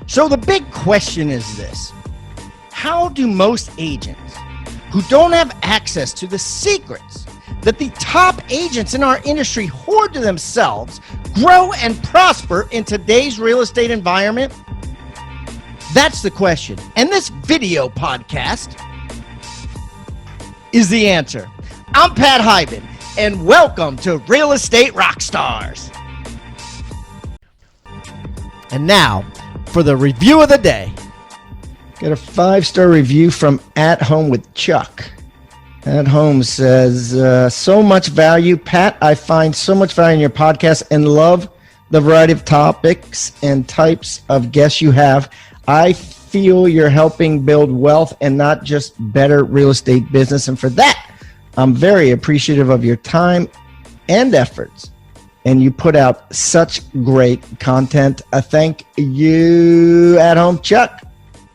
So the big question is this: how do most agents who don't have access to the secrets that the top agents in our industry hoard to themselves grow and prosper in today's real estate environment? That's the question. And this video podcast is the answer. I'm Pat Hyben, and welcome to Real Estate Rockstars. And now, for the review of the day. Got a 5-star review from At Home with Chuck. At Home says, so much value. Pat, I find so much value in your podcast and love the variety of topics and types of guests you have. I feel you're helping build wealth and not just better real estate business. And for that, I'm very appreciative of your time and efforts. And you put out such great content. I thank you, At Home Chuck.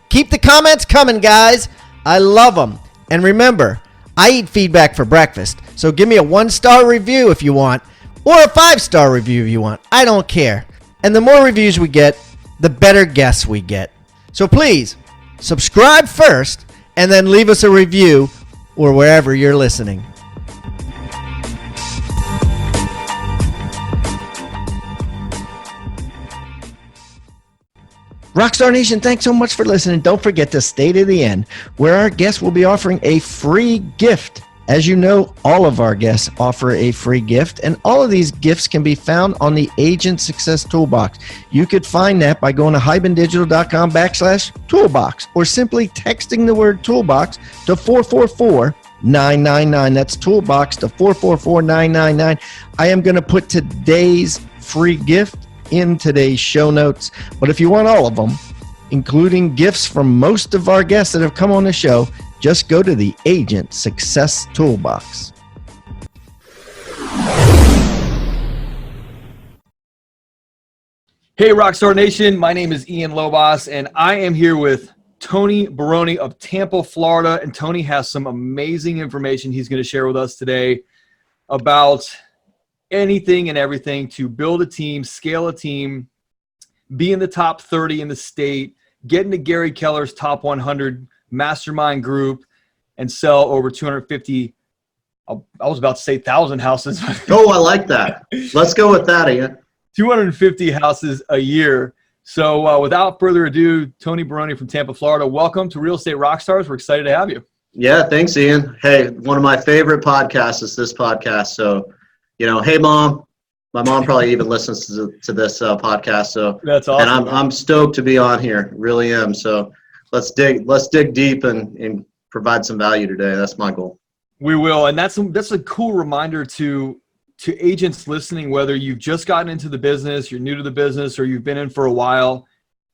Keep the comments coming, guys. I love them. And remember, I eat feedback for breakfast. So give me a 1-star review if you want, or a 5-star review if you want. I don't care. And the more reviews we get, the better guests we get. So please, subscribe first, and then leave us a review or wherever you're listening. Rockstar Nation, thanks so much for listening. Don't forget to stay to the end, where our guests will be offering a free gift. As you know, all of our guests offer a free gift, and all of these gifts can be found on the Agent Success Toolbox. You could find that by going to hybendigital.com/toolbox, or simply texting the word toolbox to 444-999. That's toolbox to 444-999. I am going to put today's free gift in today's show notes. But if you want all of them, including gifts from most of our guests that have come on the show, just go to the Agent Success Toolbox. Hey, Rockstar Nation. My name is Ian Lobos, and I am here with Tony Baroni of Tampa, Florida. And Tony has some amazing information he's going to share with us today about anything and everything to build a team, scale a team, be in the top 30 in the state, get into Gary Keller's top 100 mastermind group, and sell over 250, I was about to say 1,000 houses. Oh, I like that. Let's go with that, Ian. 250 houses a year. So without further ado, Tony Baroni from Tampa, Florida, welcome to Real Estate Rockstars. We're excited to have you. Yeah, thanks, Ian. Hey, one of my favorite podcasts is this podcast. So, hey, Mom. My mom probably even listens to this podcast. So that's awesome. And I'm stoked to be on here. Really am. So let's dig deep and provide some value today. That's my goal. We will. And that's a cool reminder to agents listening, whether you've just gotten into the business, you're new to the business, or you've been in for a while.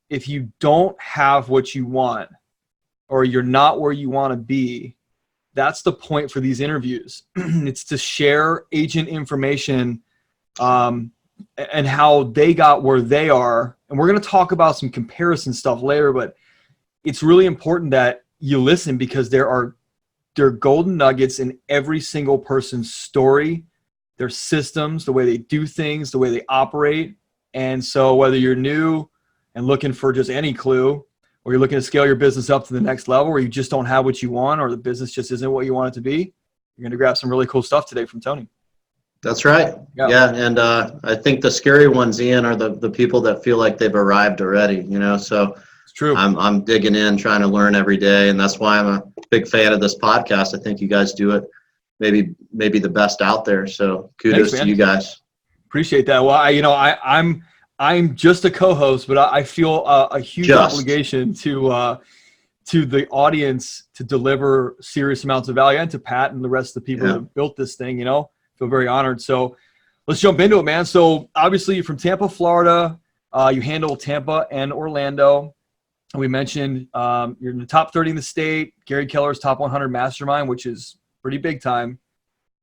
If you don't have what you want, or you're not where you want to be, that's the point for these interviews. It's to share agent information and how they got where they are. And we're going to talk about some comparison stuff later, but it's really important that you listen, because there are golden nuggets in every single person's story, their systems, the way they do things, the way they operate. And so whether you're new and looking for just any clue, or you're looking to scale your business up to the next level, or you just don't have what you want, or the business just isn't what you want it to be, you're going to grab some really cool stuff today from Tony. That's right. Yeah. And I think the scary ones, Ian, are the people that feel like they've arrived already, so it's true. I'm digging in, trying to learn every day. And that's why I'm a big fan of this podcast. I think you guys do it maybe the best out there. So kudos to you guys. Appreciate that. Well, I'm just a co-host, but I feel a huge obligation to the audience to deliver serious amounts of value, and to Pat and the rest of the people that have built this thing. Feel very honored. So let's jump into it, man. So obviously you're from Tampa, Florida. You handle Tampa and Orlando. We mentioned you're in the top 30 in the state, Gary Keller's top 100 mastermind, which is pretty big time.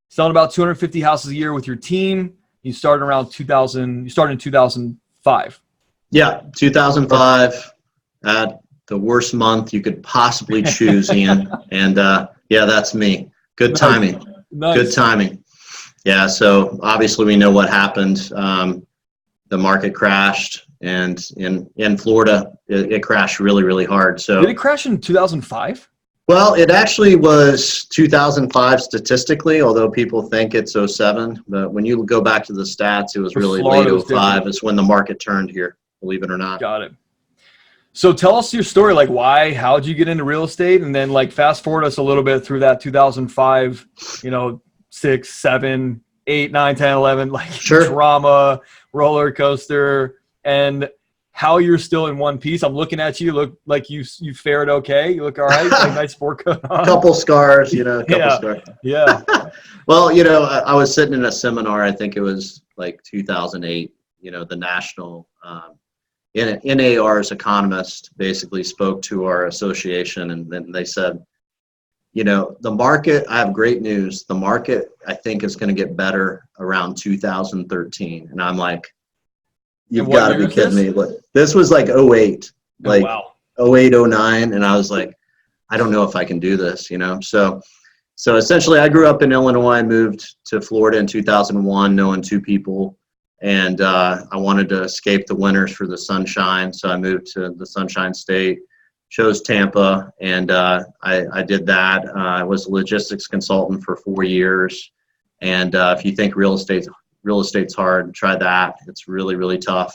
Selling about 250 houses a year with your team. You started around 2000. You started in 2005. Yeah, 2005. At the worst month you could possibly choose, Ian. And that's me. Good timing. Nice. Good timing. Yeah, so obviously we know what happened. The market crashed, and in Florida, it crashed really, really hard. So did it crash in 2005? Well, it actually was 2005 statistically, although people think it's '07. But when you go back to the stats, it was really late '05. It's when the market turned here, believe it or not. Got it. So tell us your story, like how'd you get into real estate? And then like fast forward us a little bit through that 2005, 6, 7, 8, 9, 10, 11, like drama, roller coaster, and how you're still in one piece. I'm looking at you, look like you fared okay. You look all right, like nice sport coat on. Couple scars, scars. Yeah. Well, I was sitting in a seminar, I think it was like 2008, the national NAR's economist basically spoke to our association, and then they said, the market, I have great news. The market, I think, is going to get better around 2013. And I'm like, you've got to be kidding me. This was like 08, like 08, 09. And I was like, I don't know if I can do this, So essentially I grew up in Illinois, moved to Florida in 2001, knowing 2 people. And I wanted to escape the winters for the sunshine. So I moved to the Sunshine State, chose Tampa, and I did that. I was a logistics consultant for 4 years. And if you think real estate's hard, try that. It's really, really tough.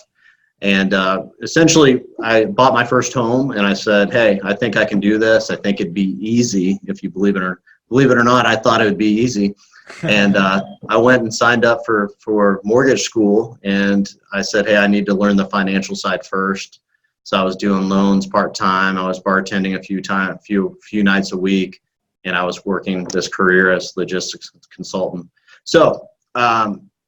And essentially I bought my first home and I said, hey, I think I can do this. I think it'd be easy. If you believe it or not, I thought it would be easy. And I went and signed up for mortgage school, and I said, hey, I need to learn the financial side first. So I was doing loans part-time. I was bartending a few nights a week, and I was working this career as logistics consultant. So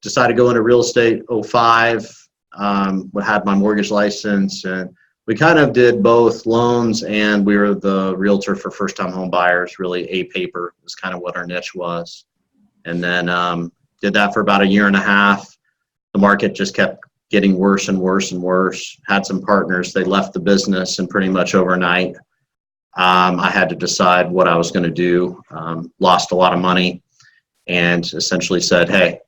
decided to go into real estate '05, had my mortgage license, and we kind of did both loans, and we were the realtor for first-time home buyers. Really, A paper is kind of what our niche was. And then did that for about a year and a half. The market just kept getting worse and worse and worse. Had some partners, they left the business, and pretty much overnight, I had to decide what I was going to do. Lost a lot of money, and essentially said, hey,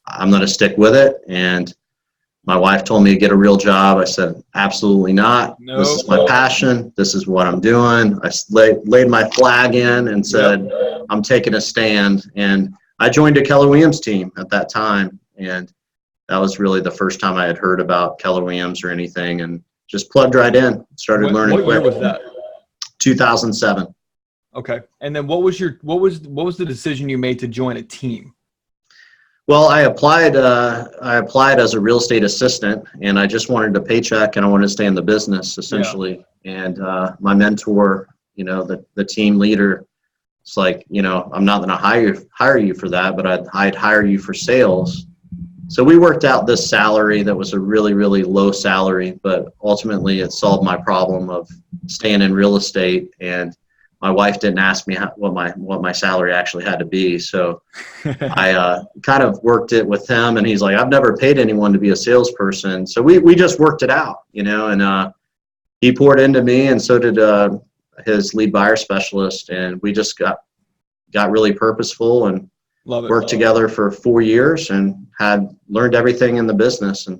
I'm going to stick with it. And my wife told me to get a real job. I said, absolutely not. Nope. This is my passion. This is what I'm doing. I laid my flag in and said, I'm taking a stand. And I joined a Keller Williams team at that time, and that was really the first time I had heard about Keller Williams or anything, and just plugged right in. Started learning quick. What year was that? 2007. Okay. And then what was the decision you made to join a team? Well, I applied as a real estate assistant, and I just wanted a paycheck, and I wanted to stay in the business essentially. Yeah. And my mentor, the team leader, it's like, I'm not going to hire you for that, but I'd hire you for sales. So we worked out this salary that was a really, really low salary, but ultimately it solved my problem of staying in real estate. And my wife didn't ask me what my salary actually had to be. So I kind of worked it with him, and he's like, I've never paid anyone to be a salesperson. So we just worked it out, and he poured into me, and so did his lead buyer specialist, and we just got really purposeful and worked together for 4 years and had learned everything in the business. And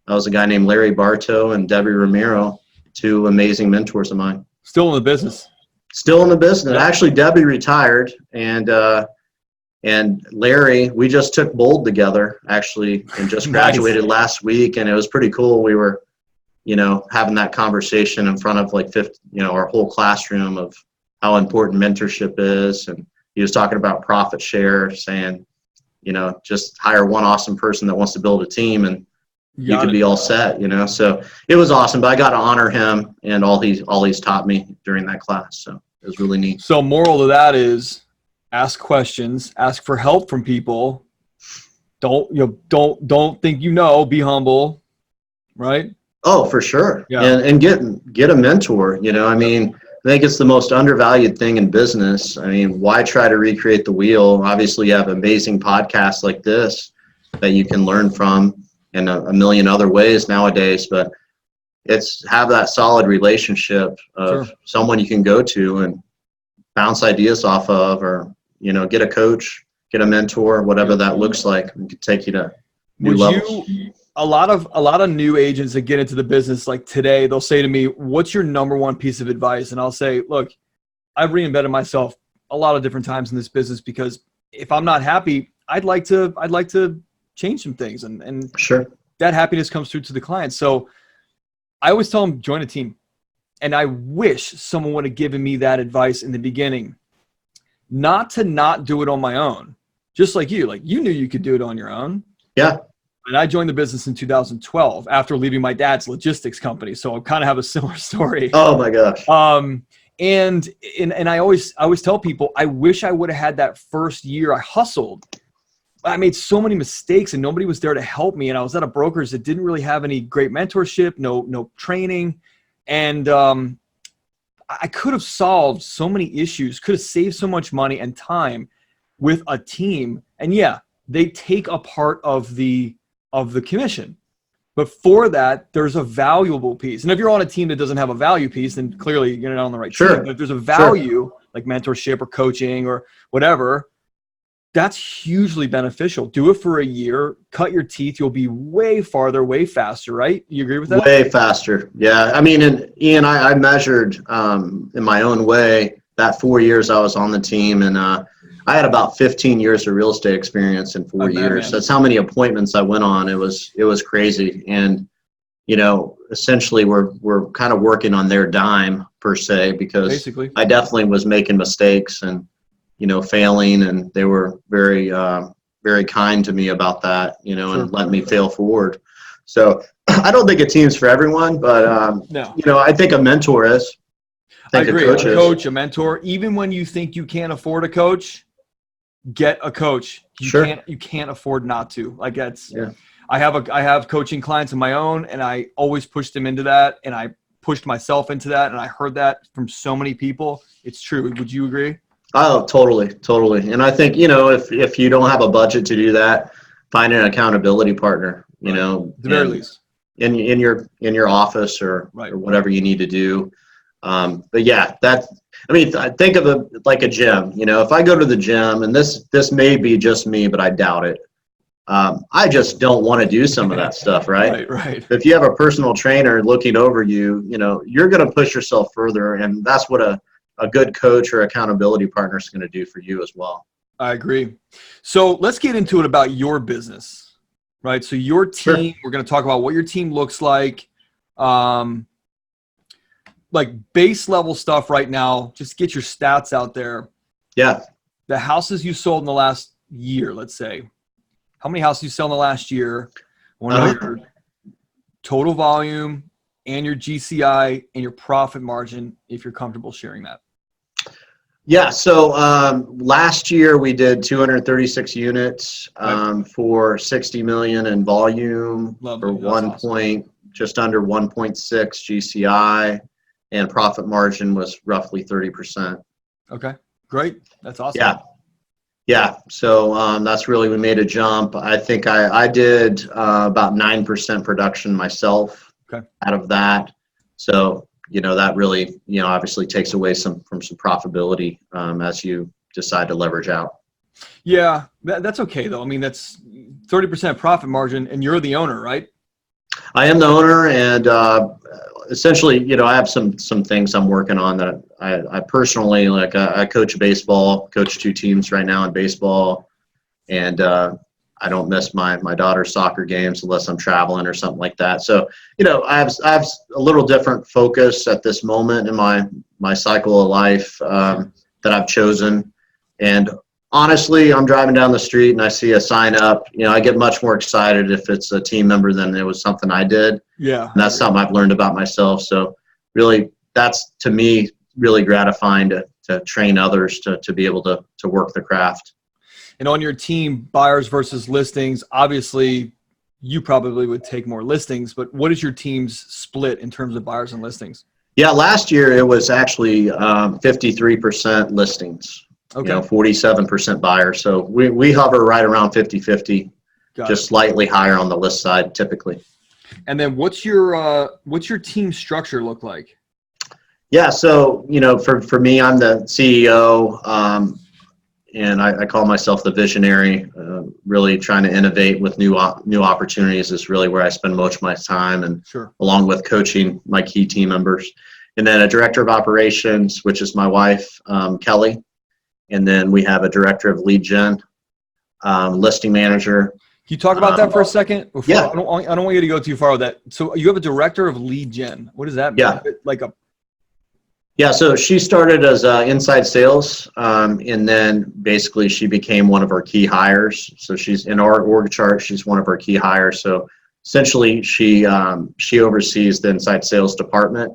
that was a guy named Larry Bartow and Debbie Romero, 2 amazing mentors of mine. Still in the business. Still in the business. Actually, Debbie retired, and Larry, we just took Bold together actually, and just graduated last week, and it was pretty cool. We were having that conversation in front of our whole classroom of how important mentorship is. And he was talking about profit share, saying, just hire one awesome person that wants to build a team, and you could be all set, So it was awesome, but I got to honor him and all he's taught me during that class. So it was really neat. So moral of that is ask questions, ask for help from people. Don't think be humble, right? Oh, for sure. Yeah. And get a mentor. I think it's the most undervalued thing in business. Why try to recreate the wheel? Obviously, you have amazing podcasts like this that you can learn from in a million other ways nowadays, but it's have that solid relationship of someone you can go to and bounce ideas off of, or, get a coach, get a mentor, whatever that looks like. It could take you to new levels. a lot of new agents that get into the business like today, they'll say to me, what's your number one piece of advice? And I'll say, look, I've reinvented myself a lot of different times in this business because if I'm not happy, I'd like to change some things, and Sure. that happiness comes through to the client. So I always tell them, join a team. And I wish someone would have given me that advice in the beginning, not to not do it on my own. Just like you knew you could do it on your own. Yeah. And I joined the business in 2012 after leaving my dad's logistics company. So I kind of have a similar story. Oh my gosh. And I always tell people, I wish I would have had that first year. I hustled. I made so many mistakes and nobody was there to help me. And I was at a brokerage that didn't really have any great mentorship, no training. And I could have solved so many issues, could have saved so much money and time with a team. And yeah, they take a part of the commission. But for that, there's a valuable piece. And if you're on a team that doesn't have a value piece, then clearly you're not on the right Sure. team. But if there's a value, like mentorship or coaching or whatever, that's hugely beneficial. Do it for a year, cut your teeth. You'll be way farther, way faster, right? You agree with that? Way faster. Yeah. I mean, and Ian, I measured in my own way that 4 years I was on the team, and I had about 15 years of real estate experience in 4 years. That's how many appointments I went on. It was crazy. And, essentially we're kind of working on their dime per se, because Basically. I definitely was making mistakes and, failing, and they were very, very kind to me about that, Sure. and let me fail forward. So I don't think a team's for everyone, but, No. I think a mentor is. I agree. A coach A is. coach, a mentor. Even when you think you can't afford a coach, get a coach. You can't afford not to. Like that's. Yeah. I have coaching clients of my own, and I always push them into that, and I pushed myself into that, and I heard that from so many people. It's true. Would you agree? Oh, totally. And I think, if you don't have a budget to do that, find an accountability partner, At the very least. in your office or whatever you need to do. But yeah, think of it like a gym. If I go to the gym, and this may be just me, but I doubt it. I just don't want to do some of that stuff, right? Right. If you have a personal trainer looking over you, you're going to push yourself further, and that's what a good coach or accountability partner is going to do for you as well. I agree. So let's get into it about your business, right? So your team, We're going to talk about what your team looks like. Like base level stuff right now, just get your stats out there. Yeah. The houses you sold in the last year, let's say. How many houses you sell in the last year? I want to know your total volume and your GCI and your profit margin, if you're comfortable sharing that. Yeah. So last year we did 236 units for 60 million in volume. Lovely. For just under 1.6 GCI, and profit margin was roughly 30%. Okay, great. That's awesome. Yeah. So that's really, we made a jump. I think I did about 9% production myself out of that. So, that really, obviously takes away from some profitability as you decide to leverage out. Yeah, that's okay though. I mean, that's 30% profit margin, and you're the owner, right? I am the owner, and essentially, I have some things I'm working on that I personally like. I coach baseball, coach 2 teams right now in baseball, and I don't miss my daughter's soccer games unless I'm traveling or something like that. So, I have a little different focus at this moment in my cycle of life that I've chosen. And honestly, I'm driving down the street and I see a sign up. I get much more excited if it's a team member than it was something I did. Yeah. And that's something I've learned about myself. So really, that's to me really gratifying to train others to be able to work the craft. And on your team, buyers versus listings, obviously you probably would take more listings, but what is your team's split in terms of buyers and listings? Yeah, last year it was actually 53% listings, 47% buyers. So we hover right around 50-50, just slightly higher on the list side typically. And then what's your team structure look like? Yeah, so for me, I'm the CEO. and I call myself the visionary. Really trying to innovate with new opportunities is really where I spend most of my time, and Sure. along with coaching my key team members. And then a director of operations, which is my wife, Kelly. And then we have a director of lead gen, listing manager. Can you talk about that for a second? Yeah. I don't want you to go too far with that. So you have a director of lead gen. What does that mean? Yeah. Yeah, so she started as inside sales, and then basically she became one of our key hires. So she's in our org chart. She's one of our key hires. So essentially, she oversees the inside sales department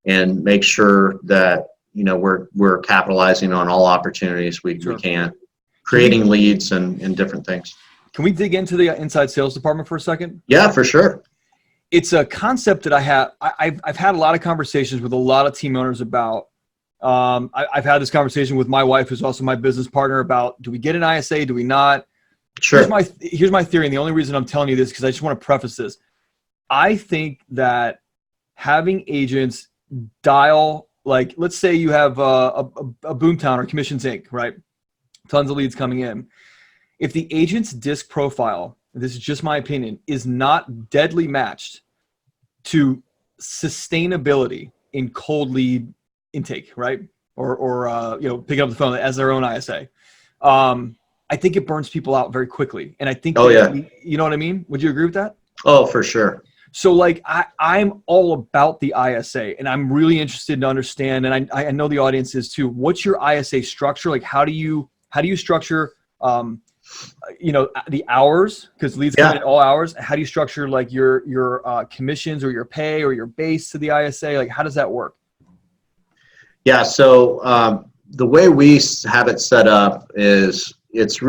and makes sure that we're capitalizing on all opportunities we can, creating leads and different things. Can we dig into the inside sales department for a second? Yeah, for sure. It's a concept that I've had a lot of conversations with a lot of team owners about. I've had this conversation with my wife, who's also my business partner, about, do we get an ISA? Do we not? Sure. Here's my theory. And the only reason I'm telling you this, because I just want to preface this. I think that having agents dial, like, let's say you have a Boomtown or Commissions Inc., right? Tons of leads coming in. If the agent's disc profile, this is just my opinion, is not deadly matched to sustainability in cold lead intake, right? Or picking up the phone as their own ISA. I think it burns people out very quickly. And I think, you know what I mean? Would you agree with that? Oh, for sure. So like I'm all about the ISA, and I'm really interested to understand, and I know the audience is too, what's your ISA structure? Like how do you structure the hours, because leads come in at all hours? How do you structure like your commissions or your pay or your base to the ISA? Like how does that work? Yeah, so the way we have it set up is it's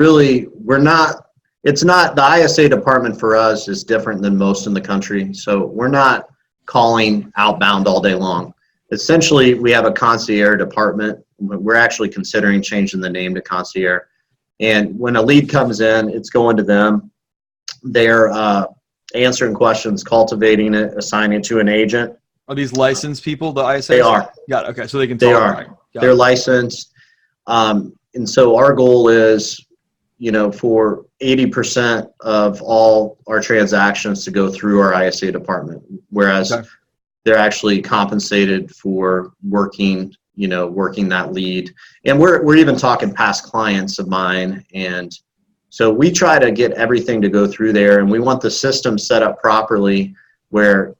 not the ISA department for us is different than most in the country. So we're not calling outbound all day long. Essentially, we have a concierge department. We're actually considering changing the name to concierge. And when a lead comes in, it's going to them. They're answering questions, cultivating it, assigning it to an agent. Are these licensed people, the ISA? They are. Got it. Okay, so they can. They are. They're licensed. And so our goal is, for 80% of all our transactions to go through our ISA department, whereas they're actually compensated for working that lead. And we're even talking past clients of mine. And so we try to get everything to go through there, and we want the system set up properly where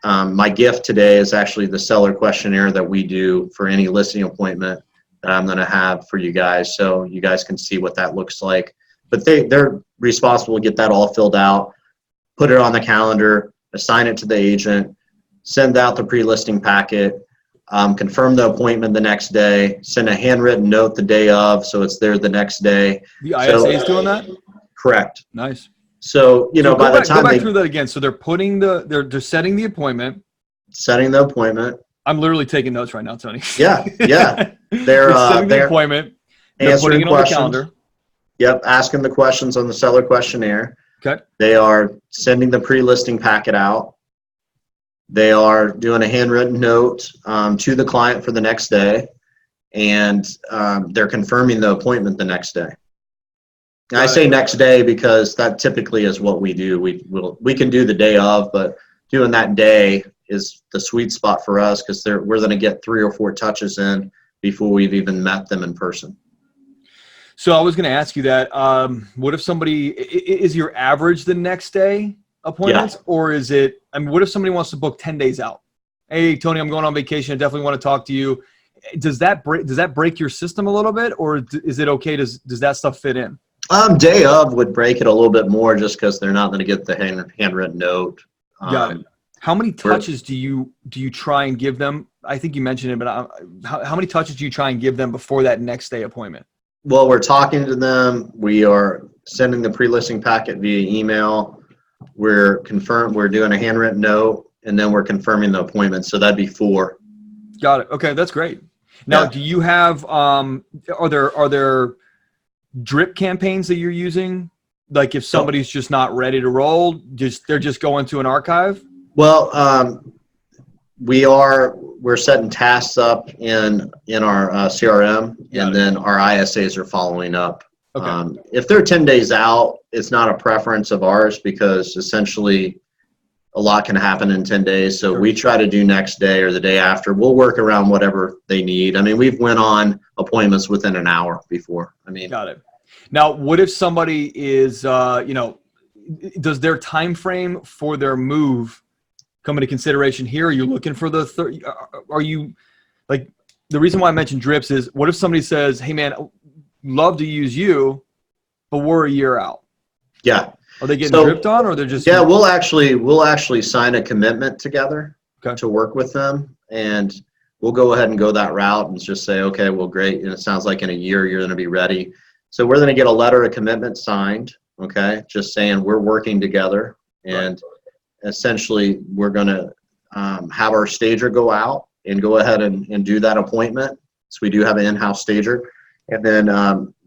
my gift today is actually the seller questionnaire that we do for any listing appointment that I'm going to have for you guys, so you guys can see what that looks like. But they're responsible to get that all filled out, put it on the calendar, assign it to the agent, send out the pre-listing packet, confirm the appointment the next day, send a handwritten note the day of, so it's there the next day. The ISA is doing that? Correct. Nice. So, by the time go back through that again. So they're setting the appointment. Setting the appointment. I'm literally taking notes right now, Tony. Yeah. They're setting the appointment. They're putting it on the calendar. Yep, asking the questions on the seller questionnaire. Okay. They are sending the pre-listing packet out. They are doing a handwritten note to the client for the next day, and they're confirming the appointment the next day. And I say next day because that typically is what we do. We can do the day of, but doing that day is the sweet spot for us because we're going to get 3 or 4 touches in before we've even met them in person. So I was going to ask you that. What if somebody is your average the next day appointments, or is it? I mean, what if somebody wants to book 10 days out? Hey, Tony, I'm going on vacation. I definitely want to talk to you. Does that break your system a little bit, or is it okay? Does that stuff fit in? Day of would break it a little bit more just because they're not going to get the handwritten note. Got it. How many touches do you try and give them? I think you mentioned it, but how many touches do you try and give them before that next day appointment? Well, we're talking to them. We are sending the pre-listing packet via email. We're doing a handwritten note, and then we're confirming the appointment. So that'd be 4. Got it. Okay, that's great. Now, do you have are there drip campaigns that you're using? Like if somebody's just not ready to roll, they're just going to an archive? Well, we're setting tasks up in our CRM, and then our ISAs are following up. Okay. If they're 10 days out, it's not a preference of ours because essentially a lot can happen in 10 days. So we try to do next day or the day after. We'll work around whatever they need. I mean, we've went on appointments within an hour before. I mean, got it. Now, what if somebody is, does their time frame for their move come into consideration here? Are you looking for are you like, the reason why I mentioned drips is, what if somebody says, hey man, love to use you, but we're a year out? Yeah. Are they getting dripped on, or they're just? Yeah, we'll actually sign a commitment together to work with them, and we'll go ahead and go that route and just say, okay, well, great. And it sounds like in a year you're going to be ready. So we're going to get a letter of commitment signed. Okay, just saying we're working together, and essentially we're going to have our stager go out and go ahead and do that appointment. So we do have an in-house stager. And then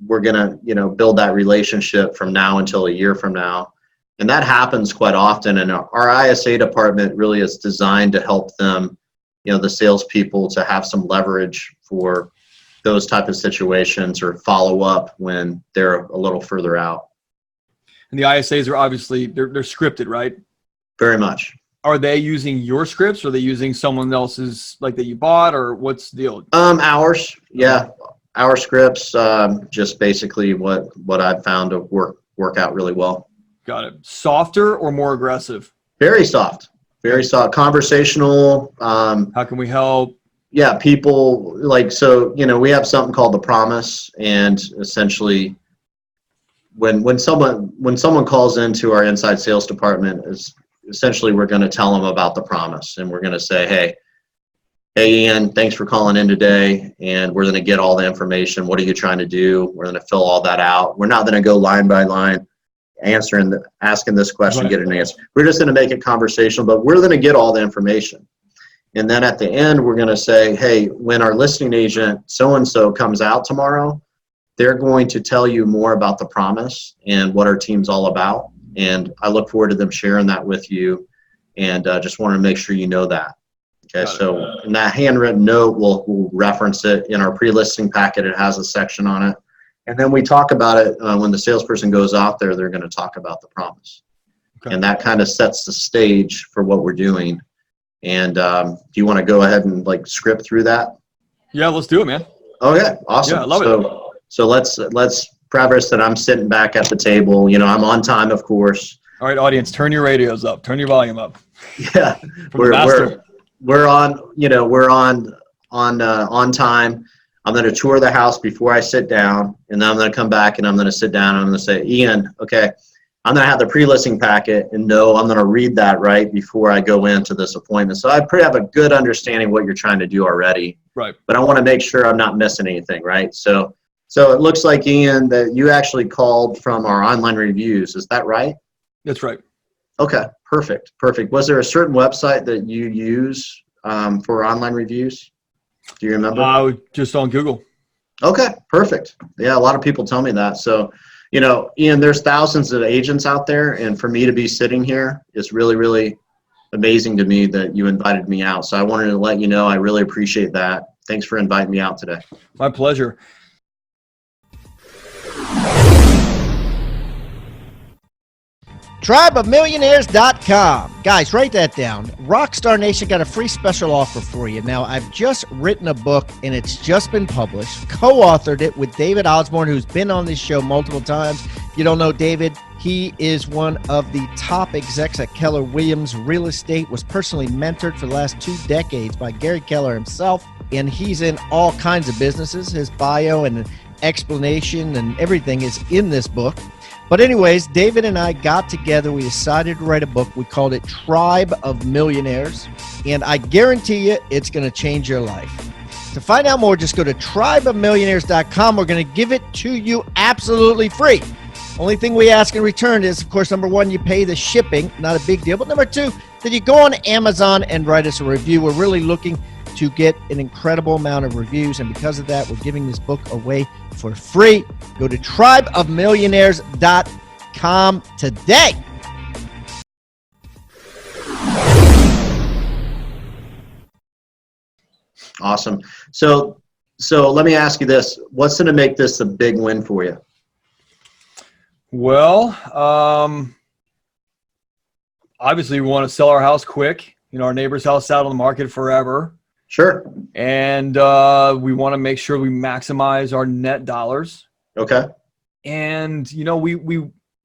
we're going to, build that relationship from now until a year from now. And that happens quite often. And our ISA department really is designed to help them, the salespeople, to have some leverage for those type of situations or follow up when they're a little further out. And the ISAs are obviously, they're scripted, right? Very much. Are they using your scripts, or are they using someone else's, like, that you bought, or what's the deal? Ours. Yeah. Our scripts, just basically what I've found to work out really well. Got it. Softer or more aggressive? Very soft. Very soft. Conversational. How can we help? Yeah, people we have something called the promise, and essentially when someone calls into our inside sales department, is essentially we're going to tell them about the promise, and we're going to say, hey, Ian, thanks for calling in today, and we're going to get all the information. What are you trying to do? We're going to fill all that out. We're not going to go line by line, asking this question, get an answer. We're just going to make it conversational, but we're going to get all the information. And then at the end, we're going to say, hey, when our listing agent so-and-so comes out tomorrow, they're going to tell you more about the promise and what our team's all about. And I look forward to them sharing that with you, and just want to make sure you know that. Okay, so in that handwritten note, we'll reference it in our pre-listing packet. It has a section on it. And then we talk about it when the salesperson goes out there, they're going to talk about the promise. Okay. And that kind of sets the stage for what we're doing. And do you want to go ahead and script through that? Yeah, let's do it, man. Okay, awesome. Yeah, I love it. So let's preface that I'm sitting back at the table. I'm on time, of course. All right, audience, turn your radios up. Turn your volume up. Yeah, we're on time. I'm going to tour the house before I sit down, and then I'm going to come back and I'm going to sit down and I'm going to say, Ian, okay, I'm going to have the pre-listing packet, and I'm going to read that right before I go into this appointment. So I pretty have a good understanding what you're trying to do already. Right. But I want to make sure I'm not missing anything, right? So it looks like, Ian, that you actually called from our online reviews. Is that right? That's right. Okay, perfect. Was there a certain website that you use for online reviews? Do you remember? Just on Google. Okay, perfect. Yeah, a lot of people tell me that. So, Ian, there's thousands of agents out there, and for me to be sitting here is really, really amazing to me that you invited me out. So I wanted to let you know I really appreciate that. Thanks for inviting me out today. My pleasure. TribeOfMillionaires.com. Guys, write that down. Rockstar Nation got a free special offer for you. Now, I've just written a book, and it's just been published. Co-authored it with David Osborne, who's been on this show multiple times. If you don't know David, he is one of the top execs at Keller Williams Real Estate, was personally mentored for the last 2 decades by Gary Keller himself, and he's in all kinds of businesses. His bio and explanation and everything is in this book. But anyways, David and I got together. We decided to write a book. We called it Tribe of Millionaires. And I guarantee you it's going to change your life. To find out more, just go to tribeofmillionaires.com. We're going to give it to you absolutely free. Only thing we ask in return is, of course, number one, you pay the shipping. Not a big deal. But number two, that you go on Amazon and write us a review. We're really looking to get an incredible amount of reviews, and because of that, we're giving this book away for free. Go to tribeofmillionaires.com today. Awesome. So let me ask you this. What's going to make this a big win for you? Well, obviously we want to sell our house quick. Our neighbor's house out on the market forever. Sure. And we want to make sure we maximize our net dollars. Okay. And,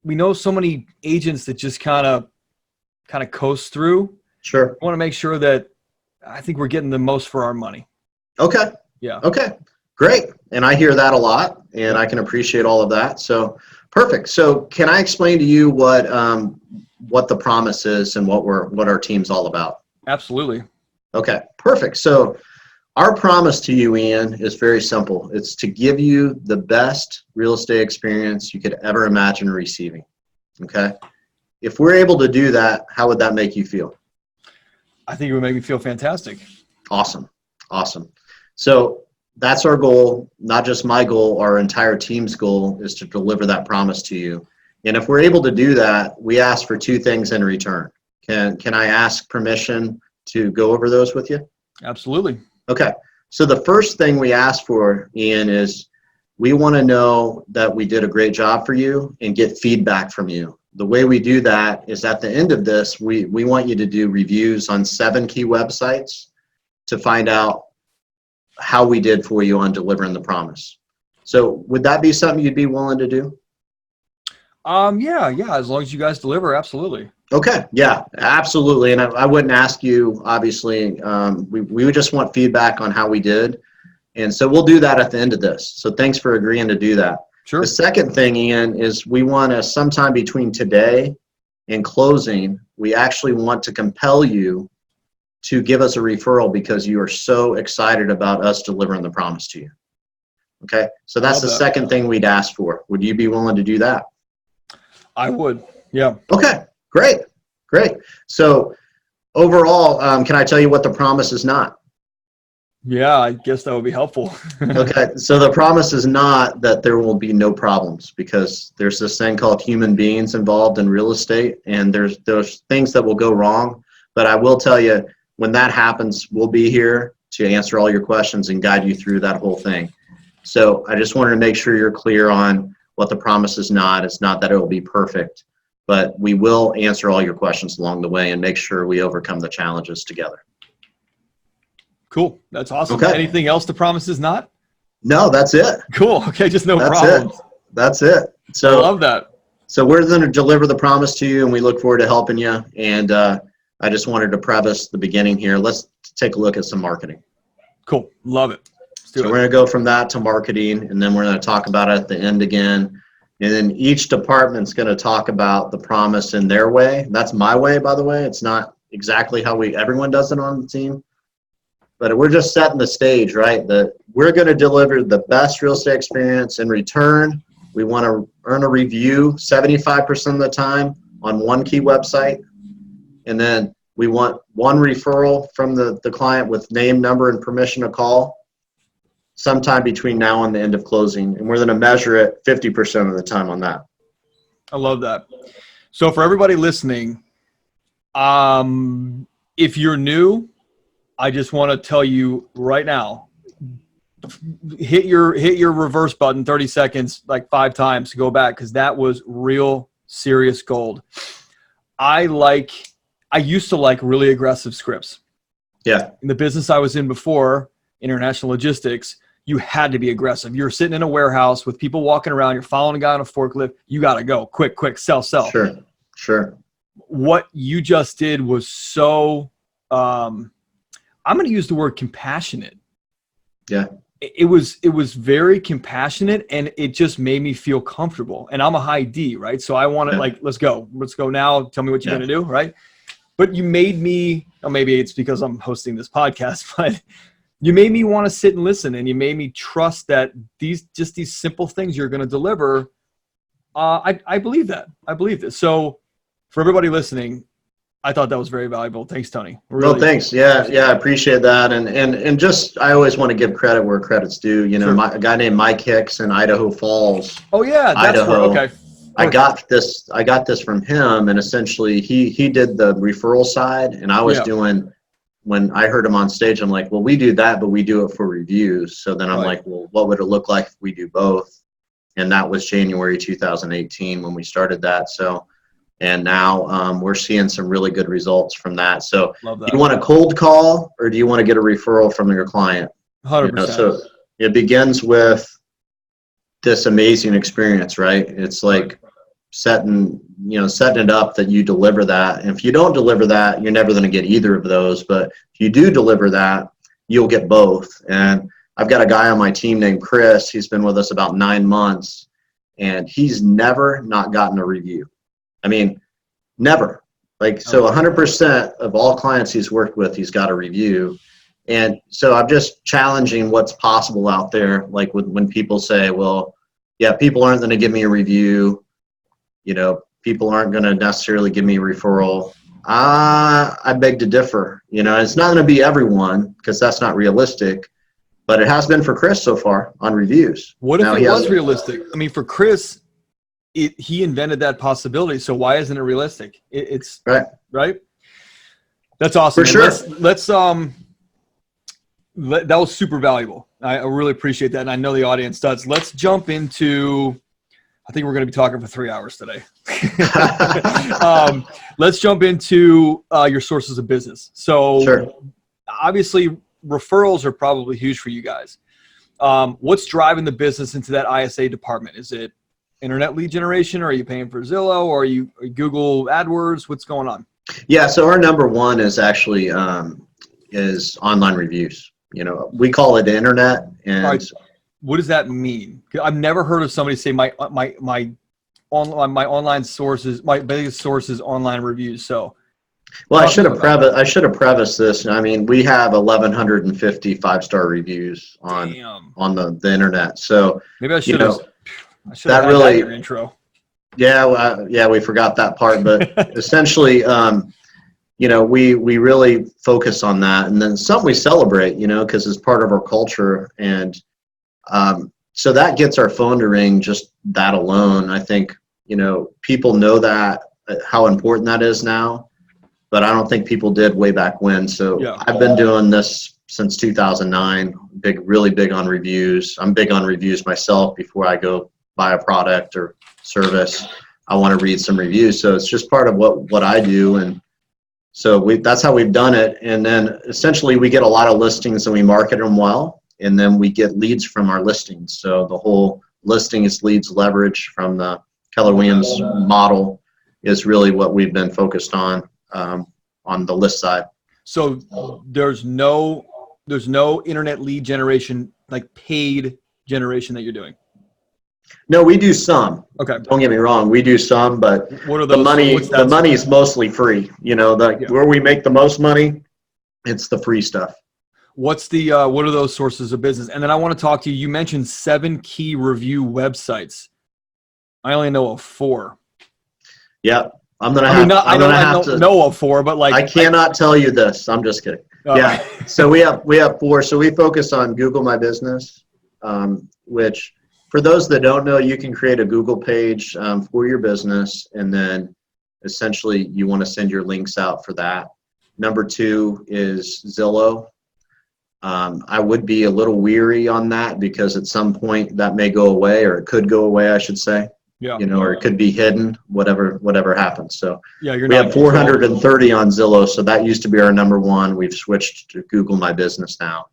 we know so many agents that just kind of coast through. Sure. I want to make sure that I think we're getting the most for our money. Okay. Yeah. Okay. Great. And I hear that a lot, and I can appreciate all of that. So perfect. So can I explain to you what the promise is and what our team's all about? Absolutely. Okay. Perfect. So our promise to you, Ian, is very simple. It's to give you the best real estate experience you could ever imagine receiving. Okay. If we're able to do that, how would that make you feel? I think it would make me feel fantastic. Awesome. Awesome. So that's our goal, not just my goal, our entire team's goal is to deliver that promise to you. And if we're able to do that, we ask for two things in return. Can I ask permission to go over those with you? Absolutely. Okay. So the first thing we ask for, Ian, is we want to know that we did a great job for you and get feedback from you. The way we do that is at the end of this, we want you to do reviews on 7 key websites to find out how we did for you on delivering the promise. So would that be something you'd be willing to do? Yeah. As long as you guys deliver, absolutely. Okay. Yeah, absolutely. And I wouldn't ask you, obviously, we would just want feedback on how we did. And so we'll do that at the end of this. So thanks for agreeing to do that. Sure. The second thing, Ian, is we want to sometime between today and closing, we actually want to compel you to give us a referral because you are so excited about us delivering the promise to you. Okay. So that's the second thing we'd ask for. Would you be willing to do that? I would. Yeah. Okay. Great. So overall, can I tell you what the promise is not? Yeah, I guess that would be helpful. Okay. So the promise is not that there will be no problems, because there's this thing called human beings involved in real estate, and there's things that will go wrong. But I will tell you, when that happens, we'll be here to answer all your questions and guide you through that whole thing. So I just wanted to make sure you're clear on what the promise is not. It's not that it will be perfect, but we will answer all your questions along the way and make sure we overcome the challenges together. Cool. That's awesome. Okay. Anything else the promise is not? No, that's it. Cool. Okay. Just no That's problems. That's it. So I love that. So we're going to deliver the promise to you, and we look forward to helping you. And I just wanted to preface the beginning here. Let's take a look at some marketing. Cool. Love it. So we're going to go from that to marketing, and then we're going to talk about it at the end again. And then each department's going to talk about the promise in their way. That's my way, by the way. It's not exactly how everyone does it on the team. But we're just setting the stage, right? That we're going to deliver the best real estate experience. In return, we want to earn a review 75% of the time on one key website. And then we want one referral from the client with name, number, and permission to call sometime between now and the end of closing. And we're going to measure it 50% of the time on that. I love that. So for everybody listening, if you're new, I just want to tell you right now, hit your reverse button 30 seconds, like 5 times to go back, because that was real serious gold. I used to like really aggressive scripts. Yeah. In the business I was in before, international logistics, you had to be aggressive. You're sitting in a warehouse with people walking around. You're following a guy on a forklift. You got to go quick, sell. Sure. What you just did was so, I'm going to use the word compassionate. Yeah. It was very compassionate, and it just made me feel comfortable. And I'm a high D, right? So I want to let's go now. Tell me what you're going to do. Right. But you made me, or maybe it's because I'm hosting this podcast, but you made me want to sit and listen, and you made me trust that these simple things you're going to deliver. I believe that. I believe this. So for everybody listening, I thought that was very valuable. Thanks, Tony. Really, well, thanks. Yeah, I appreciate that. And just, I always want to give credit where credit's due. You know, Sure. A guy named Mike Hicks in Idaho Falls. Oh yeah, that's Idaho. Okay. I got this from him, and essentially he did the referral side, and I was doing when I heard him on stage, I'm like, well, we do that, but we do it for reviews. So then I'm like, well, what would it look like if we do both? And that was January 2018 when we started that. So, and now we're seeing some really good results from that. So do you want a cold call or do you want to get a referral from your client? 100%. So it begins with this amazing experience, right? It's like setting it up that you deliver that. And if you don't deliver that, you're never going to get either of those. But if you do deliver that, you'll get both. And I've got a guy on my team named Chris. He's been with us about 9 months, and he's never not gotten a review. I mean, never. Like, so 100% of all clients he's worked with, he's got a review. And so I'm just challenging what's possible out there. Like when people say, well, yeah, people aren't going to give me a review. People aren't going to necessarily give me a referral. I beg to differ. It's not going to be everyone because that's not realistic, but it has been for Chris so far on reviews. What if it was realistic? I mean, for Chris, he invented that possibility. So why isn't it realistic? It's right. That's awesome. For sure. That was super valuable. I really appreciate that. And I know the audience does. Let's jump into, I think we're going to be talking for 3 hours today. Let's jump into your sources of business. So obviously referrals are probably huge for you guys. What's driving the business into that ISA department? Is it internet lead generation, or are you paying for Zillow, or are you Google AdWords? What's going on? Yeah. So our number one is actually is online reviews. We call it internet. And what does that mean? I've never heard of somebody say my online sources, my biggest source is online reviews. So, well, I should have prefaced this. I mean, we have 1,150 5-star reviews on the internet. So maybe I should have. That really your intro. Yeah, we forgot that part. But essentially, we really focus on that, and then some we celebrate, because it's part of our culture. And so that gets our phone to ring, just that alone. I think, people know that, how important that is now, but I don't think people did way back when. So I've been doing this since 2009, really big on reviews. I'm big on reviews myself. Before I go buy a product or service, I want to read some reviews. So it's just part of what I do. And so that's how we've done it. And then essentially we get a lot of listings and we market them well. And then we get leads from our listings. So the whole listings leads leverage from the Keller Williams model is really what we've been focused on the list side. So there's no internet lead generation, like paid generation that you're doing. No, we do some. Okay. Don't get me wrong, we do some, but what are those, the money is mostly free. Where we make the most money, it's the free stuff. What are those sources of business? And then I want to talk to you. You mentioned 7 key review websites. I only know of 4. Yeah, I'm gonna have to know of 4, but I cannot tell you this. I'm just kidding. Yeah. So we have 4. So we focus on Google My Business, which for those that don't know, you can create a Google page for your business, and then essentially you want to send your links out for that. Number 2 is Zillow. I would be a little weary on that because at some point that may go away, or it could go away, I should say. Yeah. Or it could be hidden, whatever happens. So we have 430 on Zillow. So that used to be our number 1. We've switched to Google My Business now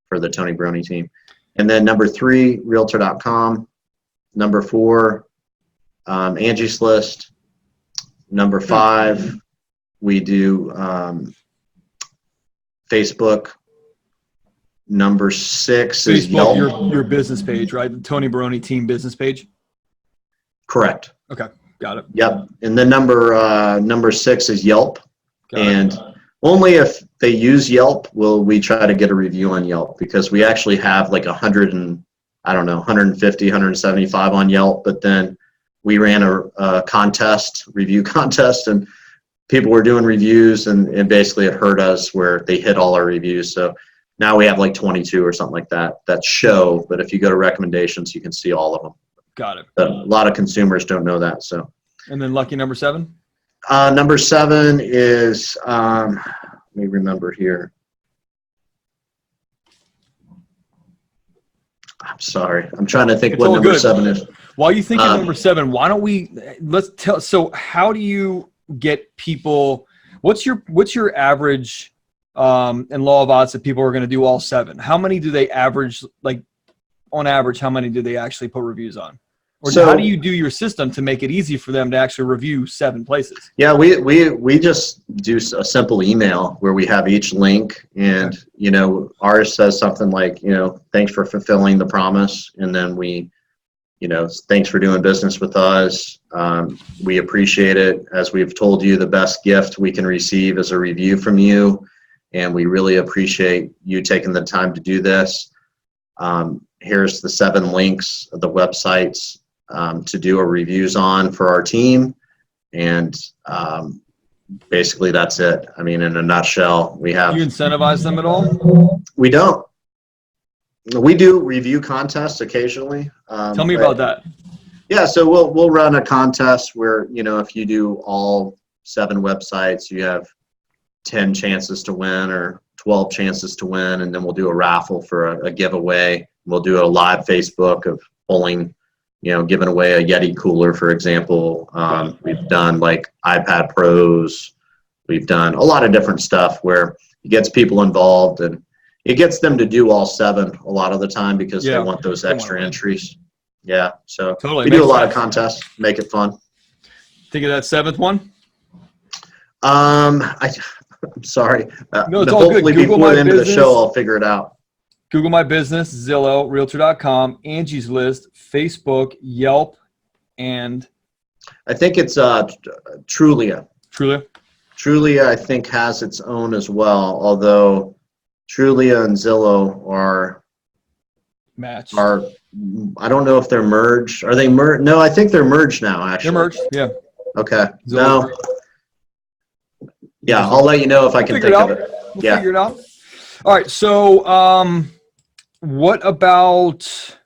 for the Tony Baroni team. And then number 3, Realtor.com. Number 4, Angie's List. Number 5, we do Facebook. Number 6 is Yelp. Your business page, right? The Tony Baroni team business page. Correct. Okay, got it. Yep. And then number 6 is Yelp. And only if they use Yelp will we try to get a review on Yelp, because we actually have like 150, 175 on Yelp. But then we ran a review contest, and people were doing reviews, and basically it hurt us where they hit all our reviews. So now we have like 22 or something like that show. But if you go to recommendations, you can see all of them. Got it. But a lot of consumers don't know that. So. And then lucky number 7? Number 7 is, let me remember here. I'm sorry. I'm trying to think It's what all number good. 7 is. While you think of number 7, why don't let's tell. So how do you get people? What's your average in law of odds that people are going to do all 7? How many do they average? Like on average, how many do they actually put reviews on? Or how do you do your system to make it easy for them to actually review 7 places? Yeah, we just do a simple email where we have each link, and ours says something like, thanks for fulfilling the promise, and then we, thanks for doing business with us. We appreciate it. As we've told you, the best gift we can receive is a review from you, and we really appreciate you taking the time to do this. Here's the 7 links of the websites to do a reviews on for our team, and basically that's it. I mean, in a nutshell, we have. Do you incentivize them at all? We don't. We do review contests occasionally. Tell me about that. Yeah, so we'll run a contest where if you do all 7 websites, you have 10 chances to win or 12 chances to win, and then we'll do a raffle for a giveaway. We'll do a live Facebook of pulling, giving away a Yeti cooler, for example. We've done like iPad Pros. We've done a lot of different stuff where it gets people involved, and it gets them to do all 7 a lot of the time because they want those extra entries. Yeah, so totally we do a lot of contests, make it fun. Think of that 7th one? I'm sorry. No, it's all good. Hopefully Google before the end of the business. show, I'll figure it out. Google My Business, Zillow, Realtor.com, Angie's List, Facebook, Yelp, and I think it's Trulia. Trulia. Trulia, I think, has its own as well, although Trulia and Zillow are matched. I don't know if they're merged. Are they merged? No, I think they're merged now, actually. They're merged, yeah. Okay. Zillow. No. Yeah, I'll let you know if I can think of it. We'll figure it out. All right, so what about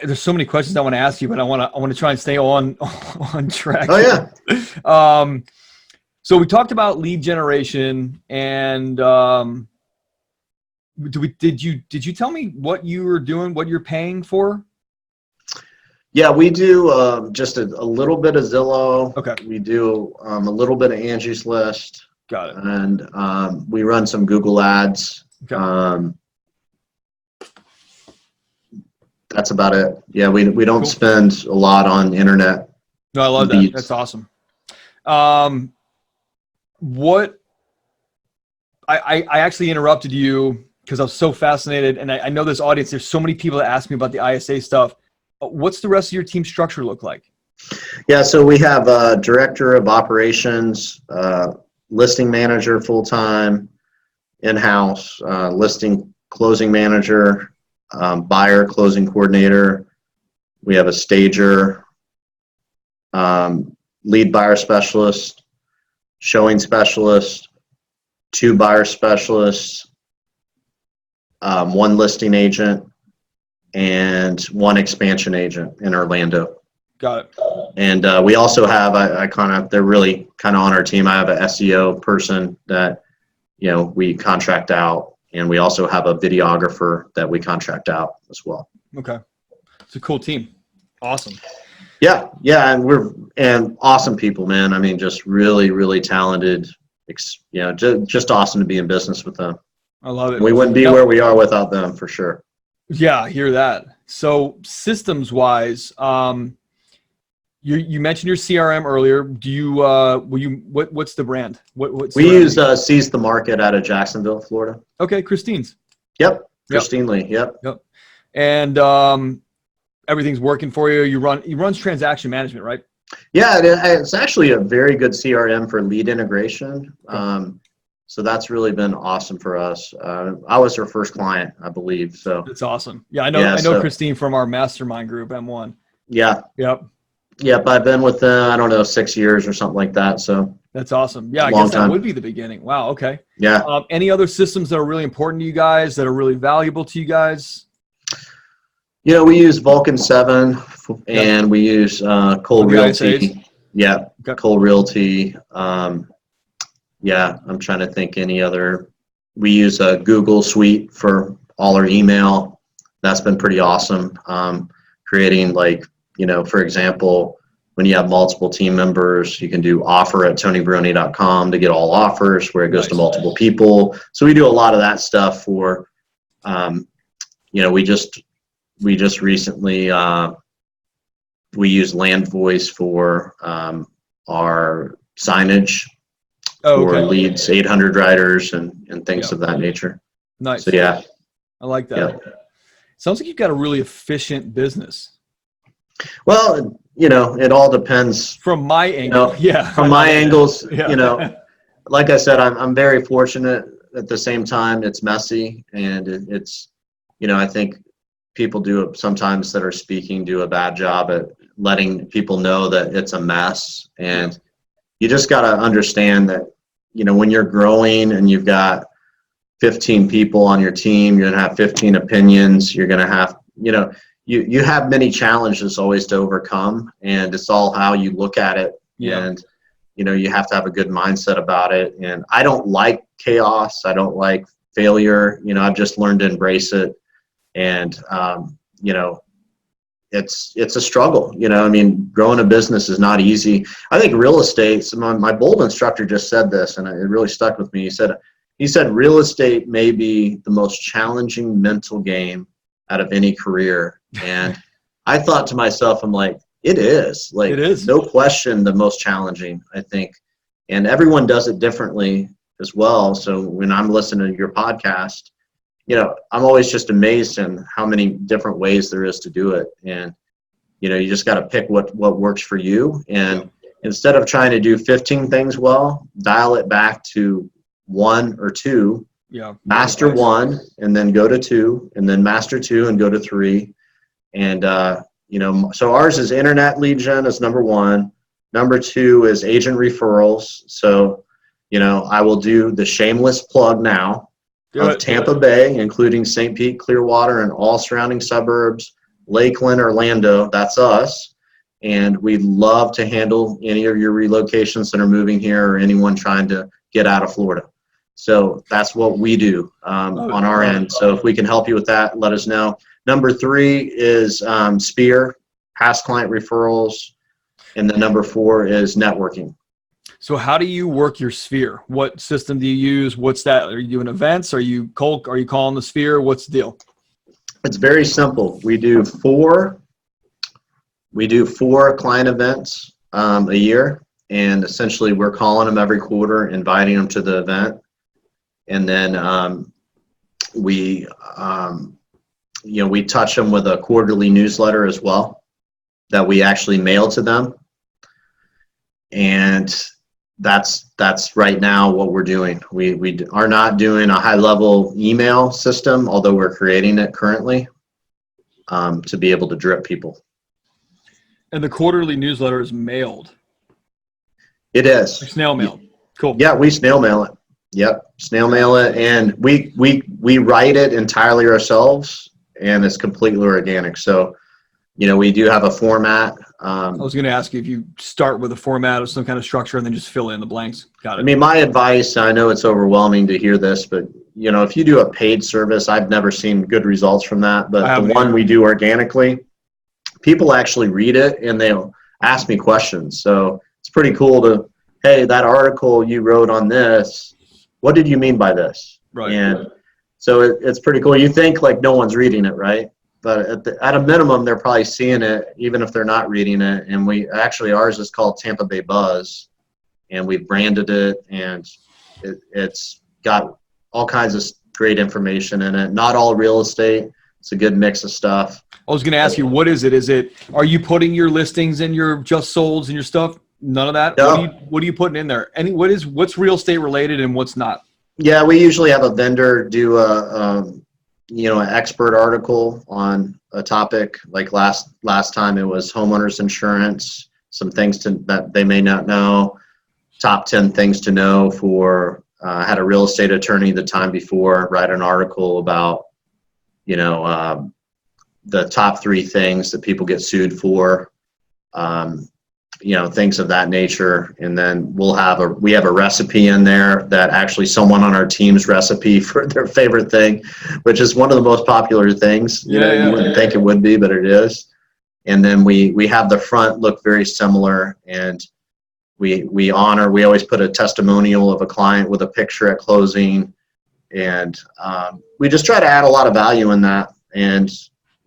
there's so many questions I want to ask you, but I want to try and stay on track. Oh yeah. So we talked about lead generation, and did you tell me what you were doing, what you're paying for? Yeah, we do just a little bit of Zillow. Okay. We do a little bit of Angie's List. Got it. And we run some Google ads. Okay. That's about it. Yeah, we don't spend a lot on internet. No, I love that. That's awesome. What I actually interrupted you because I was so fascinated, and I know this audience, there's so many people that ask me about the ISA stuff. What's the rest of your team structure look like? Yeah, so we have a director of operations, listing manager full-time, in-house, listing closing manager, buyer closing coordinator. We have a stager, lead buyer specialist, showing specialist, 2 buyer specialists, 1 listing agent, and 1 expansion agent in Orlando. Got it. And we also have, they're really kind of on our team. I have an SEO person that, we contract out, and we also have a videographer that we contract out as well. Okay. It's a cool team. Awesome. Yeah. And awesome people, man. I mean, just really, really talented, just awesome to be in business with them. I love it. We wouldn't be where we are without them, for sure. Yeah, I hear that. So systems wise, you mentioned your CRM earlier. Do you what's the brand? What we use Seize the Market out of Jacksonville, Florida. Okay, Christine's. Yep. Christine Lee. Yep. And everything's working for you. He runs transaction management, right? Yeah, it's actually a very good CRM for lead integration. So that's really been awesome for us. I was her first client, I believe. So that's awesome. Yeah, I know Christine from our mastermind group, M1. Yeah. Yep. I've been with them, I don't know, 6 years or something like that. So that's awesome. Yeah, I guess that would be the beginning. Wow. Okay. Yeah. Any other systems that are really important to you guys, that are really valuable to you guys? We use Vulcan 7 and we use Cole Realty. Yeah. Okay. Cole Realty. Yeah, I'm trying to think any other. We use a Google Suite for all our email. That's been pretty awesome. Creating for example, when you have multiple team members, you can do offer at tonybaroni.com to get all offers where it goes to multiple people. So we do a lot of that stuff for, we just recently, we use Land Voice for our signage for leads, 800 riders and things of that nature. Nice. So yeah. I like that. Yeah. Sounds like you've got a really efficient business. Well, it all depends. From my angle, From my angles, like I said, I'm very fortunate. At the same time, it's messy, and it's, I think people sometimes that are speaking do a bad job at letting people know that it's a mess. And you just got to understand that, when you're growing and you've got 15 people on your team, you're going to have 15 opinions. You're going to have, you have many challenges always to overcome, and it's all how you look at it. Yeah. And, you have to have a good mindset about it. And I don't like chaos. I don't like failure. I've just learned to embrace it. And, it's a struggle. Growing a business is not easy. I think real estate, my bold instructor just said this, and it really stuck with me. He said real estate may be the most challenging mental game out of any career. And I thought to myself, I'm like, it is. It is. No question the most challenging, I think. And everyone does it differently as well. So when I'm listening to your podcast, I'm always just amazed in how many different ways there is to do it. And, you just got to pick what works for you. And instead of trying to do 15 things well, dial it back to 1 or 2. Yeah. Master 1 and then go to 2, and then master 2 and go to 3. And, so ours is internet lead gen is number 1. Number 2 is agent referrals. So, I will do the shameless plug now of Tampa Bay, including St. Pete, Clearwater, and all surrounding suburbs, Lakeland, Orlando. That's us. And we'd love to handle any of your relocations that are moving here or anyone trying to get out of Florida. So that's what we do on our end. So if we can help you with that, let us know. Number 3 is Spear, past client referrals. And then number 4 is networking. So how do you work your Sphere? What system do you use? What's that? Are you doing events? Are you calling the Sphere? What's the deal? It's very simple. We do 4 client events a year. And essentially we're calling them every quarter, inviting them to the event. And then we touch them with a quarterly newsletter as well that we actually mail to them. And that's right now what we're doing. We are not doing a high level email system, although we're creating it currently to be able to drip people. And the quarterly newsletter is mailed. It is. Snail mail. Cool. Yeah, we snail mail it. Yep, snail mail it, and we write it entirely ourselves, and it's completely organic. So, we do have a format. I was going to ask you if you start with a format of some kind of structure and then just fill in the blanks. Got it. My advice, I know it's overwhelming to hear this, but if you do a paid service, I've never seen good results from that. But the one we do organically, people actually read it and they'll ask me questions. So it's pretty cool to, hey, that article you wrote on this, what did you mean by this? Right. And so it's pretty cool. You think like no one's reading it, right? But at a minimum, they're probably seeing it, even if they're not reading it. And ours is called Tampa Bay Buzz, and we branded it, and it's got all kinds of great information in it. Not all real estate. It's a good mix of stuff. I was going to ask you, what is it? Are you putting your listings and your just solds and your stuff? None of that? No. What are you putting in there? What's real estate related and what's not? Yeah, we usually have a vendor do an expert article on a topic. Like last time it was homeowners insurance, some things that they may not know, top 10 things to know for, had a real estate attorney the time before write an article about, the top 3 things that people get sued for. things of that nature. And then we have a recipe in there that actually someone on our team's recipe for their favorite thing, which is one of the most popular things. You wouldn't think it would be, but it is. And then we have the front look very similar, and we always put a testimonial of a client with a picture at closing. And we just try to add a lot of value in that. And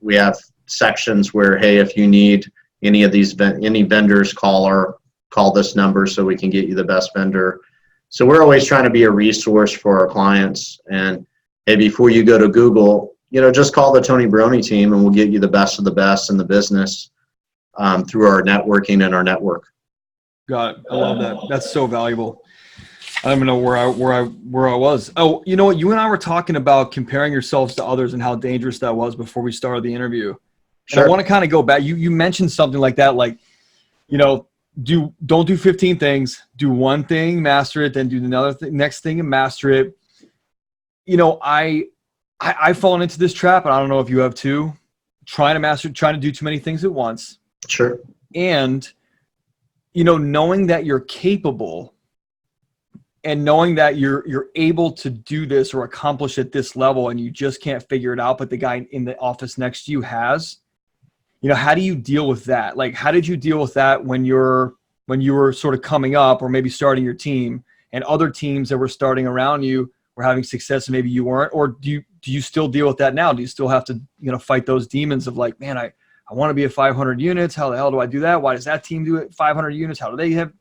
we have sections where, hey, if you need any vendors, call this number so we can get you the best vendor. So we're always trying to be a resource for our clients. And hey, before you go to Google, just call the Tony Baroni team and we'll get you the best of the best in the business through our networking and our network. Got it. I love that. That's so valuable. I don't even know where I was. Oh, you know what? You and I were talking about comparing yourselves to others and how dangerous that was before we started the interview. Sure. And I want to kind of go back. You mentioned something like that, like, don't do 15 things. Do one thing, master it, then do another next thing and master it. I've fallen into this trap, and I don't know if you have too. Trying to do too many things at once. Sure. And knowing that you're capable and knowing that you're able to do this or accomplish at this level, and you just can't figure it out, but the guy in the office next to you has. How do you deal with that? Like, how did you deal with that when you were sort of coming up or maybe starting your team, and other teams that were starting around you were having success and maybe you weren't? Or do you still deal with that now? Do you still have to, fight those demons of like, man, I want to be at 500 units. How the hell do I do that? Why does that team do it 500 units? How do they have,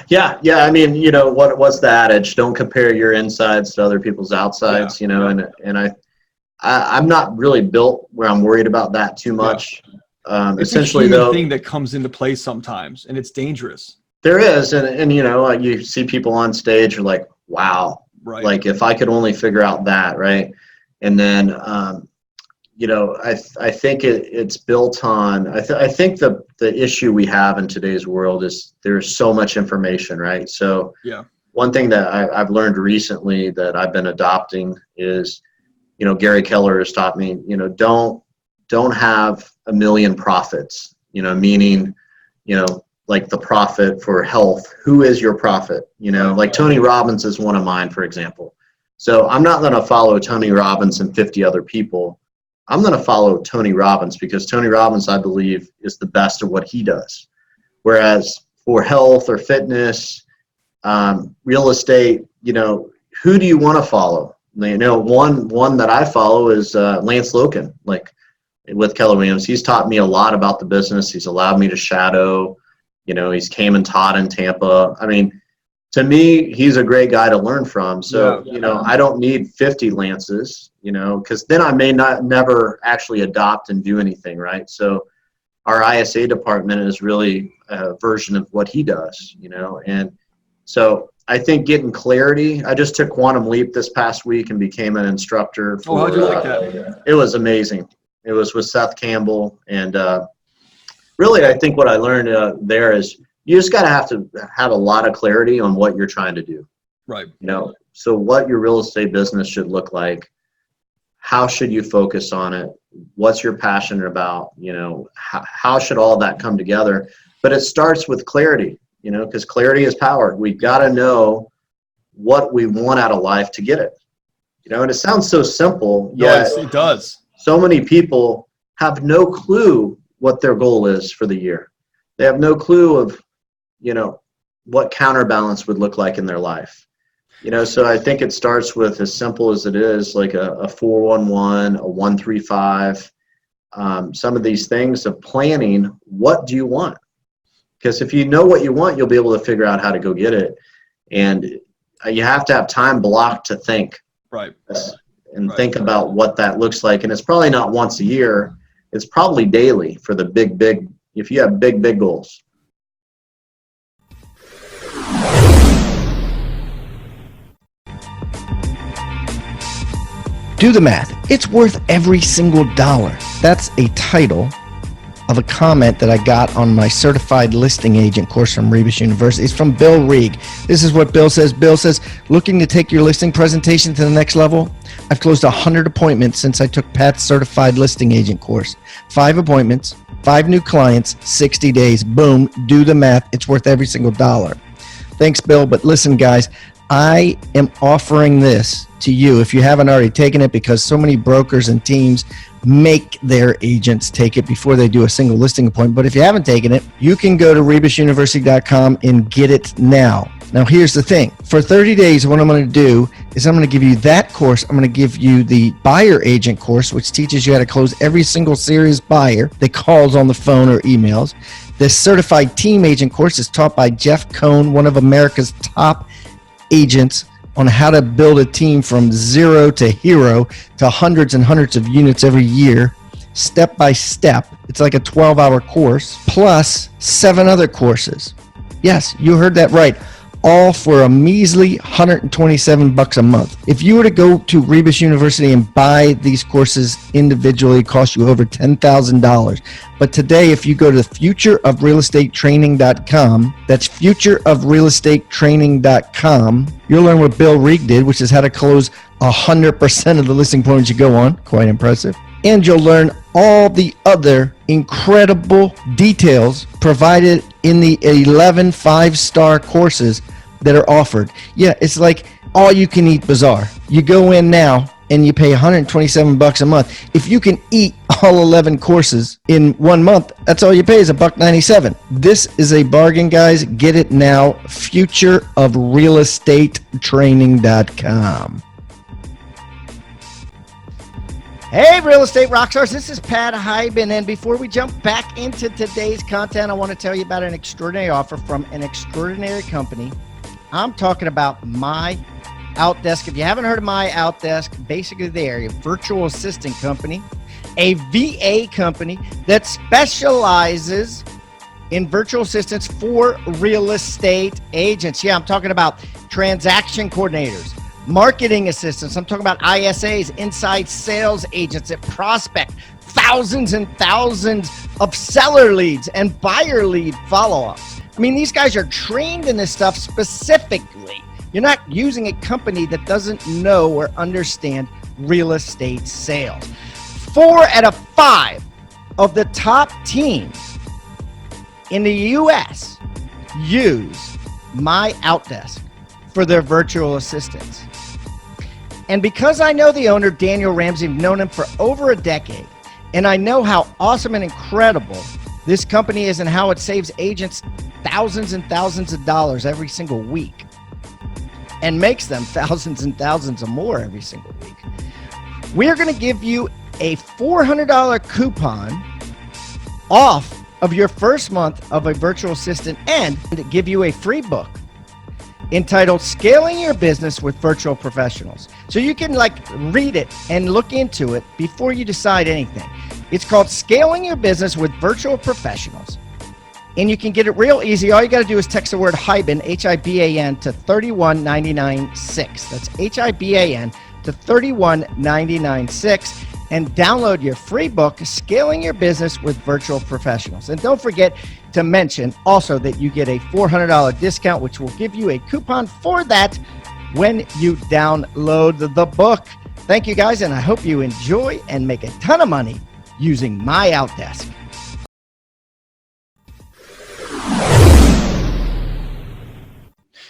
Yeah. I mean, what's the adage? Don't compare your insides to other people's outsides, and I'm not really built where I'm worried about that too much. It's essentially, a human though, thing that comes into play sometimes, and it's dangerous. There is, and you see people on stage, you're like, wow, right? Like if I could only figure out that, right? And then, I think it's built on. I think the issue we have in today's world is there's so much information, right? So one thing that I've learned recently that I've been adopting is, Gary Keller has taught me, don't have a million prophets, meaning, like the prophet for health. Who is your prophet? Like Tony Robbins is one of mine, for example. So I'm not going to follow Tony Robbins and 50 other people. I'm going to follow Tony Robbins because Tony Robbins, I believe, is the best at what he does. Whereas for health or fitness, real estate, who do you want to follow? One that I follow is Lance Loken, like with Keller Williams. He's taught me a lot about the business. He's allowed me to shadow. He's came and taught in Tampa. I mean, to me, he's a great guy to learn from. So, I don't need 50 Lances, because then I may never actually adopt and do anything, right? So our ISA department is really a version of what he does, and so I think getting clarity. I just took Quantum Leap this past week and became an instructor. How'd you like that? It was amazing. It was with Seth Campbell. And really, I think what I learned there is you just got to have a lot of clarity on what you're trying to do. Right. So what your real estate business should look like. How should you focus on it? What's your passion about? How should all that come together? But it starts with clarity. Because clarity is power. We've got to know what we want out of life to get it. And it sounds so simple. Yes, it does. So many people have no clue what their goal is for the year. They have no clue of, what counterbalance would look like in their life. So I think it starts with as simple as it is, like a 411, a 135, some of these things of planning. What do you want? Because if you know what you want, you'll be able to figure out how to go get it. And you have to have time blocked to think. Right. And think about what that looks like. And it's probably not once a year. It's probably daily for the big, if you have big goals. Do the math. It's worth every single dollar. That's a title of a comment that I got on my certified listing agent course from Rebus University. It's from Bill Reeg. This is what Bill says. Bill says, looking to take your listing presentation to the next level? I've closed 100 appointments since I took Pat's certified listing agent course. 5 appointments, 5 new clients, 60 days. Boom, do the math. It's worth every single dollar. Thanks, Bill. But listen, guys, I am offering this to you if you haven't already taken it, because so many brokers and teams make their agents take it before they do a single listing appointment. But if you haven't taken it, you can go to rebusuniversity.com and get it now. Now, here's the thing. For 30 days, what I'm going to do is I'm going to give you that course. I'm going to give you the buyer agent course, which teaches you how to close every single serious buyer that calls on the phone or emails. The certified team agent course is taught by Jeff Cohn, one of America's top agents, on how to build a team from zero to hero to hundreds and hundreds of units every year, step by step. It's like a 12-hour course, plus 7 other courses. Yes, you heard that right. All for a measly $127 a month. If you were to go to Rebus University and buy these courses individually, it costs you over $10,000. But today, if you go to futureofrealestatetraining.com, that's futureofrealestatetraining.com, you'll learn what Bill Reed did, which is how to close 100% of the listing appointments you go on. Quite impressive. And you'll learn all the other incredible details provided in the 11 5-star courses that are offered. Yeah, it's like all you can eat bazaar. You go in now and you pay $127 a month. If you can eat all 11 courses in 1 month, that's all you pay is $197. This is a bargain, guys. Get it now. Futureofrealestatetraining.com. Hey, Real Estate Rockstars, this is Pat Hyben, and before we jump back into today's content, I want to tell you about an extraordinary offer from an extraordinary company. I'm talking about My Outdesk. If you haven't heard of My Outdesk, basically they're a virtual assistant company, a VA company that specializes in virtual assistants for real estate agents. Yeah, I'm talking about transaction coordinators, marketing assistants. I'm talking about ISAs, inside sales agents that prospect thousands and thousands of seller leads and buyer lead follow-ups. I mean, these guys are trained in this stuff specifically. You're not using a company that doesn't know or understand real estate sales. 4 out of 5 of the top teams in the US use My Outdesk for their virtual assistants. And because I know the owner, Daniel Ramsey, I've known him for over a decade, and I know how awesome and incredible this company is and how it saves agents thousands and thousands of dollars every single week and makes them thousands and thousands of more every single week, we are going to give you a $400 coupon off of your first month of a virtual assistant and give you a free book entitled Scaling Your Business with Virtual Professionals. So you can read it and look into it before you decide anything. It's called Scaling Your Business with Virtual Professionals. And you can get it real easy. All you got to do is text the word Hyben, H-I-B-A-N, to 31996. That's H-I-B-A-N to 31996. And download your free book, Scaling Your Business with Virtual Professionals. And don't forget to mention also that you get a $400 discount, which will give you a coupon for that when you download the book. Thank you, guys, and I hope you enjoy and make a ton of money using My Outdesk.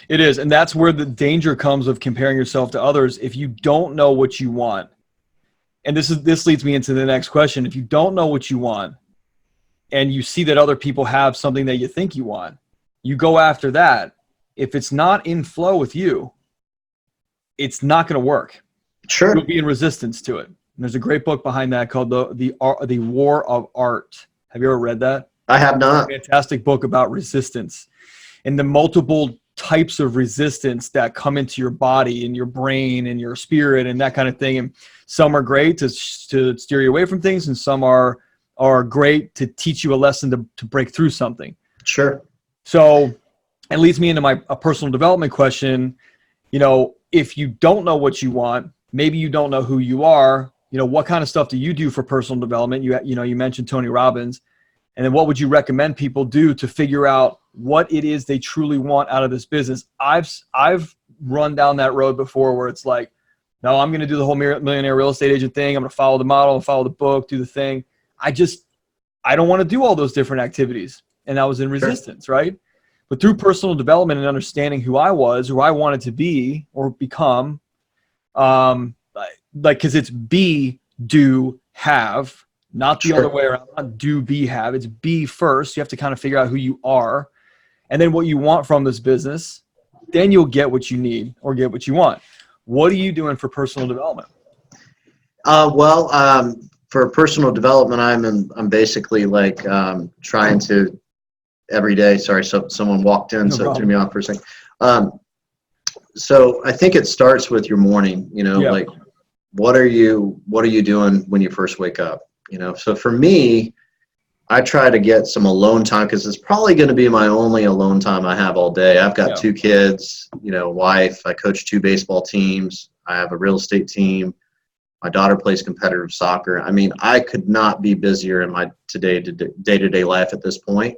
It is, and that's where the danger comes of comparing yourself to others. If you don't know what you want, and this leads me into the next question. If you don't know what you want and you see that other people have something that you think you want, you go after that. If it's not in flow with you, it's not going to work. Sure. You'll be in resistance to it. And there's a great book behind that called the War of Art. Have you ever read that? I have not. Fantastic book about resistance and the multiple types of resistance that come into your body and your brain and your spirit and that kind of thing. And some are great to steer you away from things, and some are great to teach you a lesson to break through something. Sure. So it leads me into a personal development question. You know, if you don't know what you want, maybe you don't know who you are, you know, what kind of stuff do you do for personal development? You mentioned Tony Robbins. And then what would you recommend people do to figure out what it is they truly want out of this business? I've run down that road before where it's like, no, I'm going to do the whole millionaire real estate agent thing. I'm going to follow the model and follow the book, do the thing. I I don't want to do all those different activities. And I was in resistance, right? But through personal development and understanding who I was, who I wanted to be or become, because it's be, do, have, not the other way around, not do, be, have. It's be first. You have to kind of figure out who you are and then what you want from this business. Then you'll get what you need or get what you want. What are you doing for personal development? For personal development, I'm basically like trying to every day. Sorry, so someone walked in, so it threw me off for a second. So I think it starts with your morning. Like what are you doing when you first wake up? So for me, I try to get some alone time because it's probably going to be my only alone time I have all day. I've got 2 kids, wife. I coach 2 baseball teams. I have a real estate team. My daughter plays competitive soccer. I mean, I could not be busier in my day-to-day life at this point,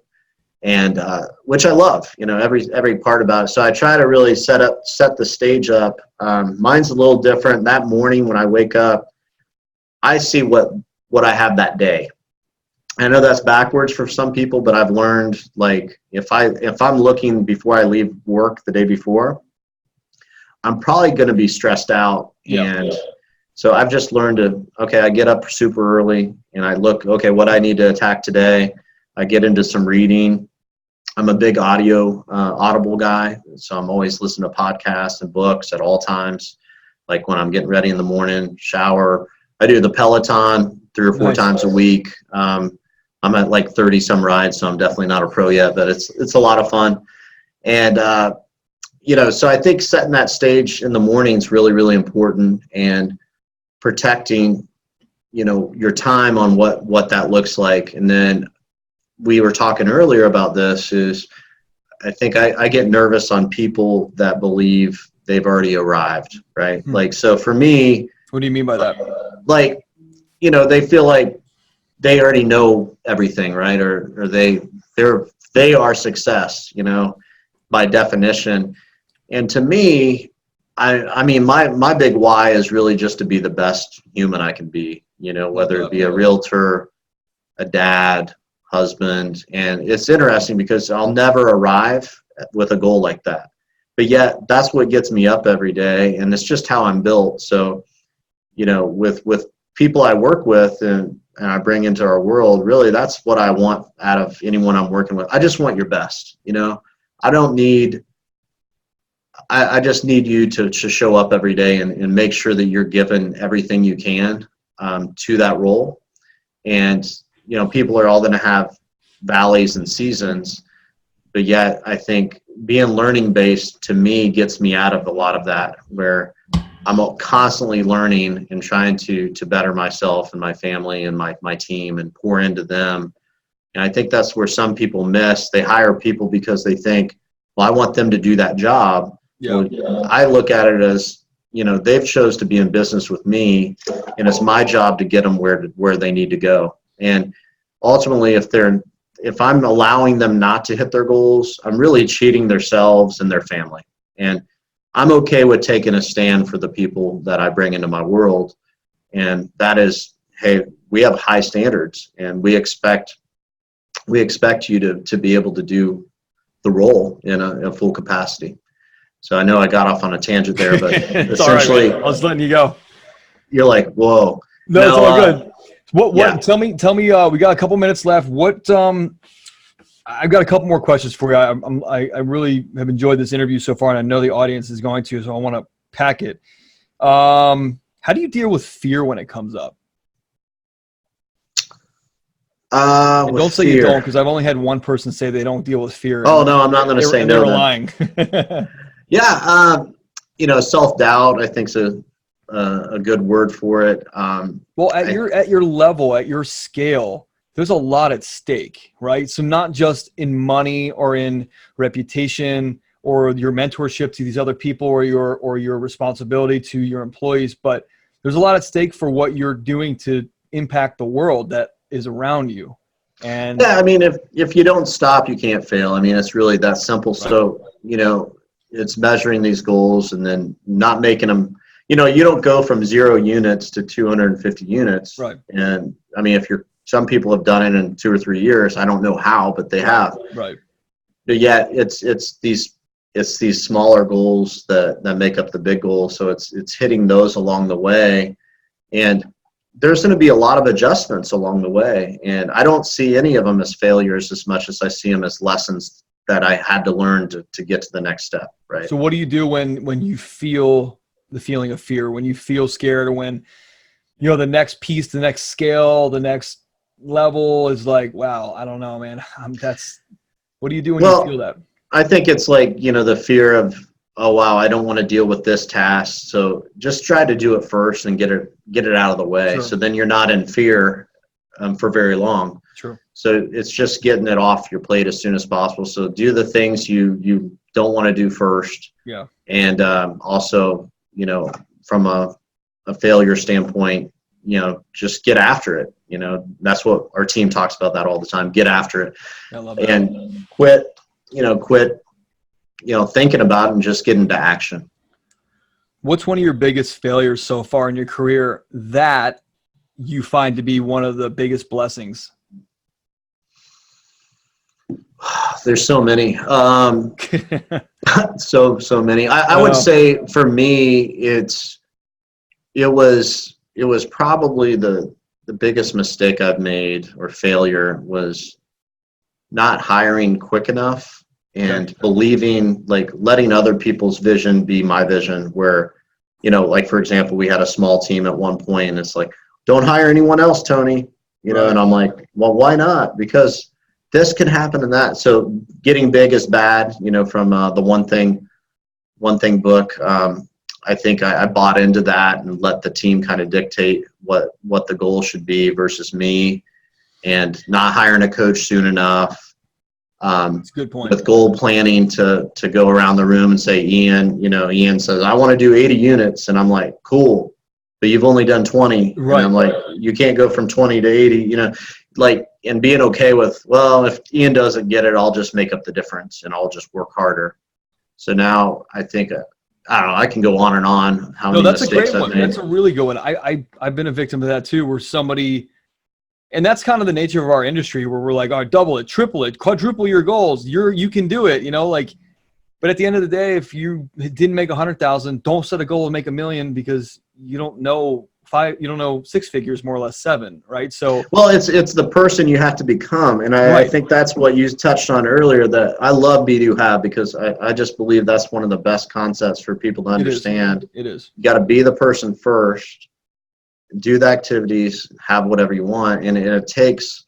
and which I love, every part about it. So I try to really set the stage up. Mine's a little different. That morning when I wake up, I see what I have that day. I know that's backwards for some people, but I've learned, like, if I'm looking before I leave work the day before, I'm probably going to be stressed out. And so I've just learned I get up super early and I look, what I need to attack today. I get into some reading. I'm a big audible guy. So I'm always listening to podcasts and books at all times. Like when I'm getting ready in the morning, shower, I do the Peloton 3 or 4 times a week. I'm at like 30 some rides, so I'm definitely not a pro yet, but it's a lot of fun. And, so I think setting that stage in the morning is really, really important, and protecting, your time on what that looks like. And then we were talking earlier about this is I think I get nervous on people that believe they've already arrived, right? Like, so for me. What do you mean by that? Like, they feel like they already know everything, right? Or they are success, by definition. And to me, I mean, my big why is really just to be the best human I can be, whether it be a realtor, a dad, husband. And it's interesting because I'll never arrive with a goal like that. But yet that's what gets me up every day. And it's just how I'm built. So, with people I work with and I bring into our world, really, that's what I want out of anyone I'm working with. I just want your best. I just need you to show up every day and make sure that you're given everything you can to that role. And, people are all going to have valleys and seasons, but yet I think being learning based to me gets me out of a lot of that, where I'm constantly learning and trying to better myself and my family and my team and pour into them. And I think that's where some people miss. They hire people because they think, well, I want them to do that job. Yeah. Well, I look at it as, they've chose to be in business with me, and it's my job to get them where they need to go. And ultimately, if I'm allowing them not to hit their goals, I'm really cheating themselves and their family. And I'm okay with taking a stand for the people that I bring into my world. And that is, hey, we have high standards, and we expect you to be able to do the role in a full capacity. So I know I got off on a tangent there, but essentially, I was letting you go. You're like, whoa. No, it's all good. What? Yeah. Tell me. We got a couple minutes left. I've got a couple more questions for you. I really have enjoyed this interview so far, and I know the audience is going to, so I want to pack it. How do you deal with fear when it comes up? Don't say you don't, because I've only had one person say they don't deal with fear. Oh, no, I'm not going to say no. They're lying. Yeah, self-doubt, I think, is a good word for it. Well, at your level, at your scale, there's a lot at stake, right? So not just in money or in reputation or your mentorship to these other people or your responsibility to your employees, but there's a lot at stake for what you're doing to impact the world that is around you. And yeah, I mean, if you don't stop, you can't fail. I mean, it's really that simple. Right. So, it's measuring these goals and then not making them, you don't go from 0 units to 250 units. Right. And I mean, if you're some people have done it in 2 or 3 years. I don't know how, but they have. Right. But yet it's these smaller goals that make up the big goal. So it's hitting those along the way, and there's going to be a lot of adjustments along the way. And I don't see any of them as failures as much as I see them as lessons that I had to learn to get to the next step. Right. So what do you do when you feel the feeling of fear, when you feel scared, or when, the next piece, the next scale, the next level is like, wow, I don't know, man. What do you do when you feel that? I think it's like, the fear of, oh, wow, I don't want to deal with this task. So just try to do it first and get it out of the way. Sure. So then you're not in fear for very long. True. So it's just getting it off your plate as soon as possible. So do the things you don't want to do first. Yeah. And also, from a failure standpoint, just get after it. That's what our team talks about that all the time. Get after it. I love that. And quit thinking about it and just get into action. What's one of your biggest failures so far in your career that you find to be one of the biggest blessings? There's so many. So many. I would say for me, it was probably the biggest mistake I've made, or failure, was not hiring quick enough and believing, like, letting other people's vision be my vision, where, like, for example, we had a small team at one point and it's like, don't hire anyone else, Tony, and I'm like, well, why not? Because this can happen and that. So getting big is bad, from the one thing book. I think I bought into that and let the team kind of dictate what the goal should be versus me, and not hiring a coach soon enough. That's a good point. With goal planning to go around the room and say, Ian says, I want to do 80 units. And I'm like, cool, but you've only done 20. Right. And I'm like, you can't go from 20 to 80, and being okay with, well, if Ian doesn't get it, I'll just make up the difference and I'll just work harder. So now I think, I don't know, I can go on and on how many that's mistakes a great I've one. made. That's a really good one. I've been a victim of that too, where somebody, and that's kind of the nature of our industry, where we're like, all right, double it, triple it, quadruple your goals. You can do it, but at the end of the day, if you didn't make 100,000, don't set a goal to make 1 million, because you don't know 6 figures, more or less 7, right? So, well, it's the person you have to become. And I think that's what you touched on earlier, that I love Be-Do Have, because I just believe that's one of the best concepts for people to understand. It is. You got to be the person first, do the activities, have whatever you want. And it takes,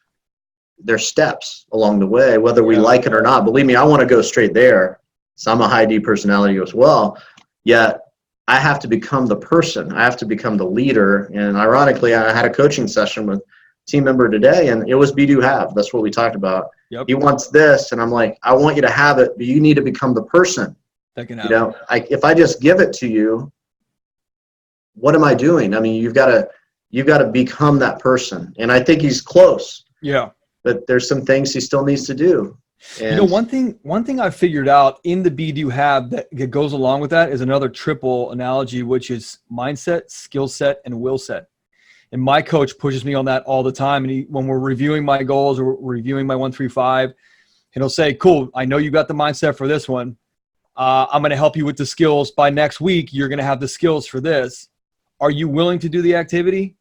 there's steps along the way, whether we like it or not. Believe me, I want to go straight there. So I'm a high D personality as well. Yet I have to become the person. I have to become the leader. And ironically, I had a coaching session with a team member today, and it was Be-Do Have. That's what we talked about. Yep. He wants this, and I'm like, I want you to have it, but you need to become the person. That can happen. If I just give it to you, what am I doing? I mean, you've got to become that person. And I think he's close. Yeah. But there's some things he still needs to do. And one thing I figured out in the Be-Do Have that goes along with that is another triple analogy, which is mindset, skill set, and will set. And my coach pushes me on that all the time. And when we're reviewing my goals or reviewing my 1-3-5, and he'll say, cool, I know you got the mindset for this one. I'm going to help you with the skills. By next week, you're going to have the skills for this. Are you willing to do the activity?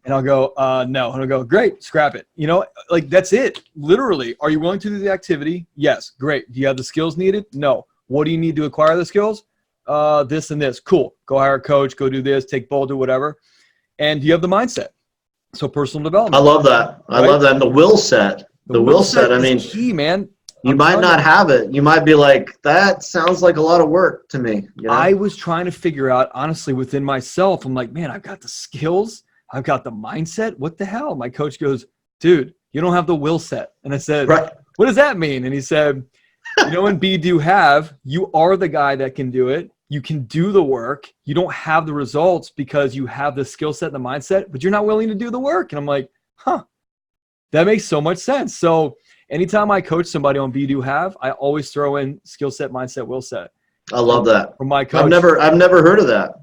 And I'll go, no. And I'll go, great, scrap it. That's it. Literally, are you willing to do the activity? Yes, great. Do you have the skills needed? No. What do you need to acquire the skills? This and this. Cool. Go hire a coach, go do this, take bold, do whatever. And do you have the mindset? So personal development. I love that. I love that. And the will set. The will set, is key, man. You might not have it. You might be like, that sounds like a lot of work to me. I was trying to figure out, honestly, within myself, I'm like, man, I've got the skills. I've got the mindset. What the hell? My coach goes, dude, you don't have the will set. And I said, right. What does that mean? And he said, in Be-Do Have, you are the guy that can do it. You can do the work. You don't have the results because you have the skill set and the mindset, but you're not willing to do the work. And I'm like, that makes so much sense. So anytime I coach somebody on Be-Do Have, I always throw in skill set, mindset, will set. I love that. From my coach. I've never heard of that.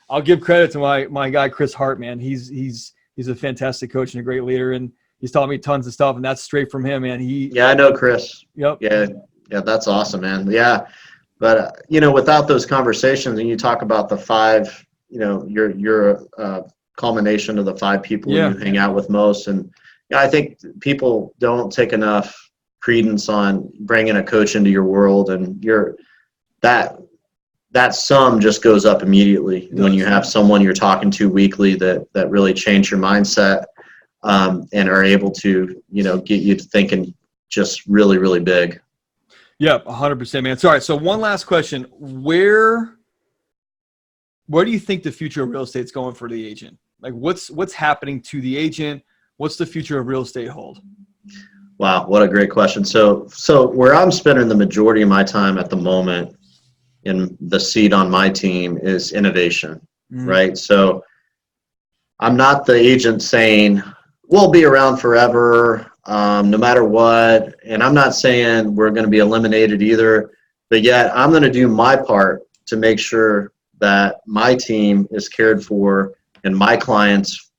I'll give credit to my guy, Chris Hart, man. He's a fantastic coach and a great leader. And, He's taught me tons of stuff, and that's straight from him, man. Yeah, I know Chris. Yep. Yeah, that's awesome, man. Yeah, but without those conversations, and you talk about the 5, you're culmination of the 5 people you hang out with most, and I think people don't take enough credence on bringing a coach into your world, and that sum just goes up immediately when you have someone you're talking to weekly that really change your mindset, and are able to, get you to thinking just really, really big. Yeah, 100%, man. Sorry. So one last question. Where do you think the future of real estate is going for the agent? Like what's happening to the agent? What's the future of real estate hold? Wow, what a great question. So where I'm spending the majority of my time at the moment in the seat on my team is innovation, right? So I'm not the agent saying, we'll be around forever, no matter what. And I'm not saying we're going to be eliminated either, but yet I'm going to do my part to make sure that my team is cared for and my clients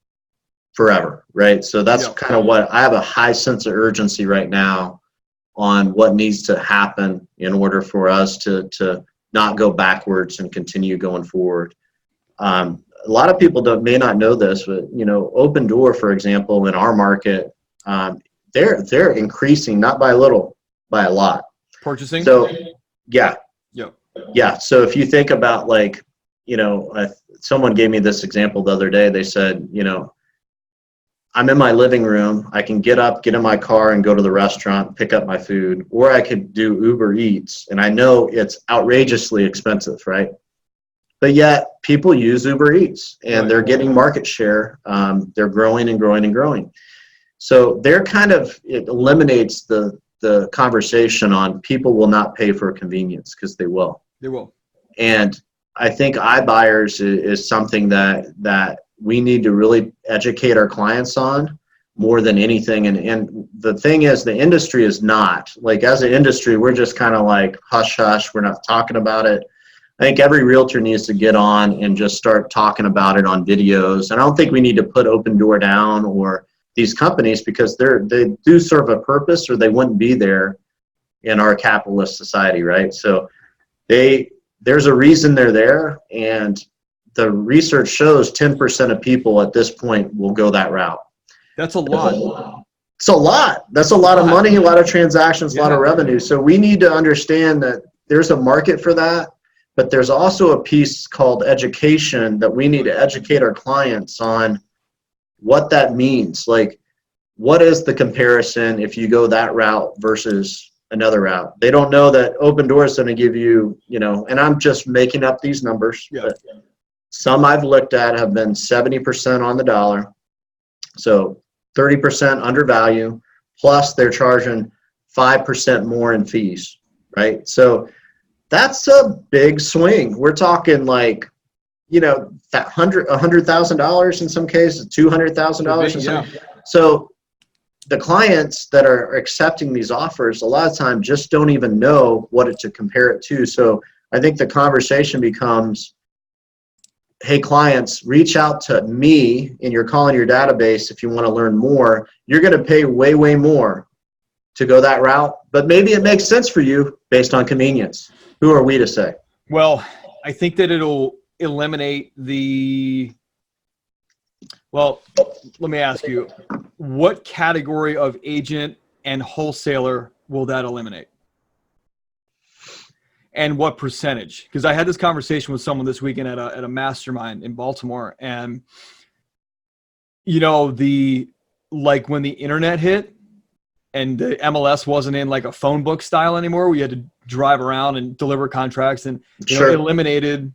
forever, right? So that's kind of what I have a high sense of urgency right now on what needs to happen in order for us to not go backwards and continue going forward. A lot of people may not know this, but Open Door, for example, in our market, they're increasing not by a little, by a lot. Purchasing. So yeah. So if you think about someone gave me this example the other day. They said, I'm in my living room. I can get up, get in my car, and go to the restaurant, pick up my food, or I could do Uber Eats. And I know it's outrageously expensive, right? But yet people use Uber Eats, and they're getting market share. They're growing and growing and growing. So it eliminates the conversation on people will not pay for convenience, because they will. They will. And I think iBuyers is something that we need to really educate our clients on more than anything. And the thing is, the industry is not. As an industry, we're just kind of like hush hush. We're not talking about it. I think every realtor needs to get on and just start talking about it on videos. And I don't think we need to put Open Door down or these companies, because they do serve a purpose, or they wouldn't be there in our capitalist society, right? So there's a reason they're there, and the research shows 10% of people at this point will go that route. That's a lot. It's a lot. That's a lot of money, a lot of transactions, a lot of revenue. So we need to understand that there's a market for that, but there's also a piece called education that we need to educate our clients on what that means. What is the comparison if you go that route versus another route? They don't know that Open Door is going to give you, and I'm just making up these numbers. But some I've looked at have been 70% on the dollar. So 30% under value, plus they're charging 5% more in fees, right? So that's a big swing. We're talking that $100,000 in some cases, $200,000 in some. So the clients that are accepting these offers a lot of times just don't even know what to compare it to. So I think the conversation becomes, hey, clients, reach out to me, and you're calling your database if you want to learn more. You're going to pay way, way more to go that route, but maybe it makes sense for you based on convenience. Who are we to say? Well, I think that it'll eliminate well, let me ask you, what category of agent and wholesaler will that eliminate? And what percentage? Because I had this conversation with someone this weekend at a mastermind in Baltimore, and when the internet hit and the MLS wasn't in a phone book style anymore, we had to drive around and deliver contracts, and it eliminated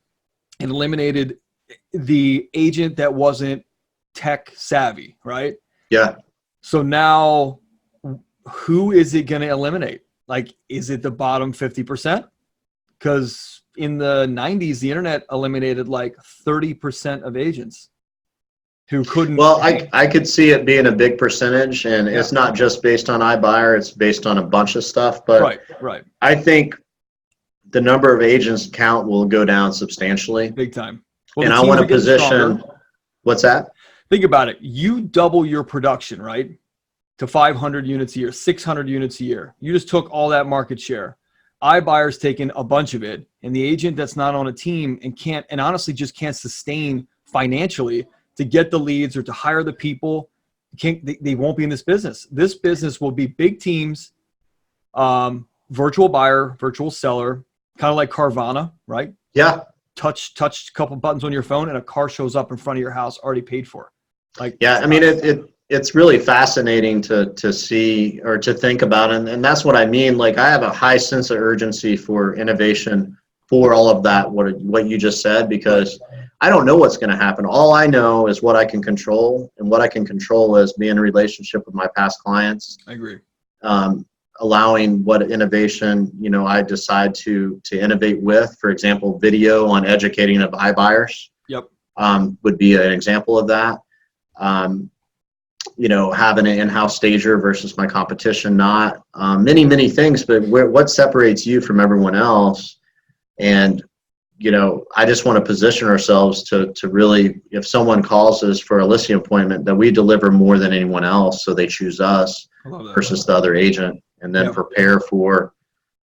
the agent that wasn't tech savvy, right? Yeah. So now, who is it going to eliminate? Is it the bottom 50%? Because in the 90s, the internet eliminated 30% of agents who couldn't. Well, I could see it being a big percentage, and it's not just based on iBuyer, it's based on a bunch of stuff. But right. I think the number of agents count will go down substantially. Big time. Well, and I want to position. What's that? Think about it. You double your production, right? to 500 units a year, 600 units a year. You just took all that market share. iBuyer's taken a bunch of it, and the agent that's not on a team and honestly just can't sustain financially to get the leads or to hire the people, they won't be in this business. This business will be big teams, virtual buyer, virtual seller, kind of like Carvana, right? Yeah. Touch a couple buttons on your phone and a car shows up in front of your house already paid for. Like, yeah, I mean, it's really fascinating to see or to think about. And that's what I mean. Like, I have a high sense of urgency for innovation for all of that, what you just said, because I don't know what's going to happen. All I know is what I can control, and what I can control is being in a relationship with my past clients. I agree. Allowing what innovation, I decide to innovate with. For example, video on educating of iBuyers. Yep. Would be an example of that. Having an in-house stager versus my competition, not many things, but what separates you from everyone else? And, I just want to position ourselves to really, if someone calls us for a listing appointment, that we deliver more than anyone else. So they choose us versus the other agent, and then prepare for,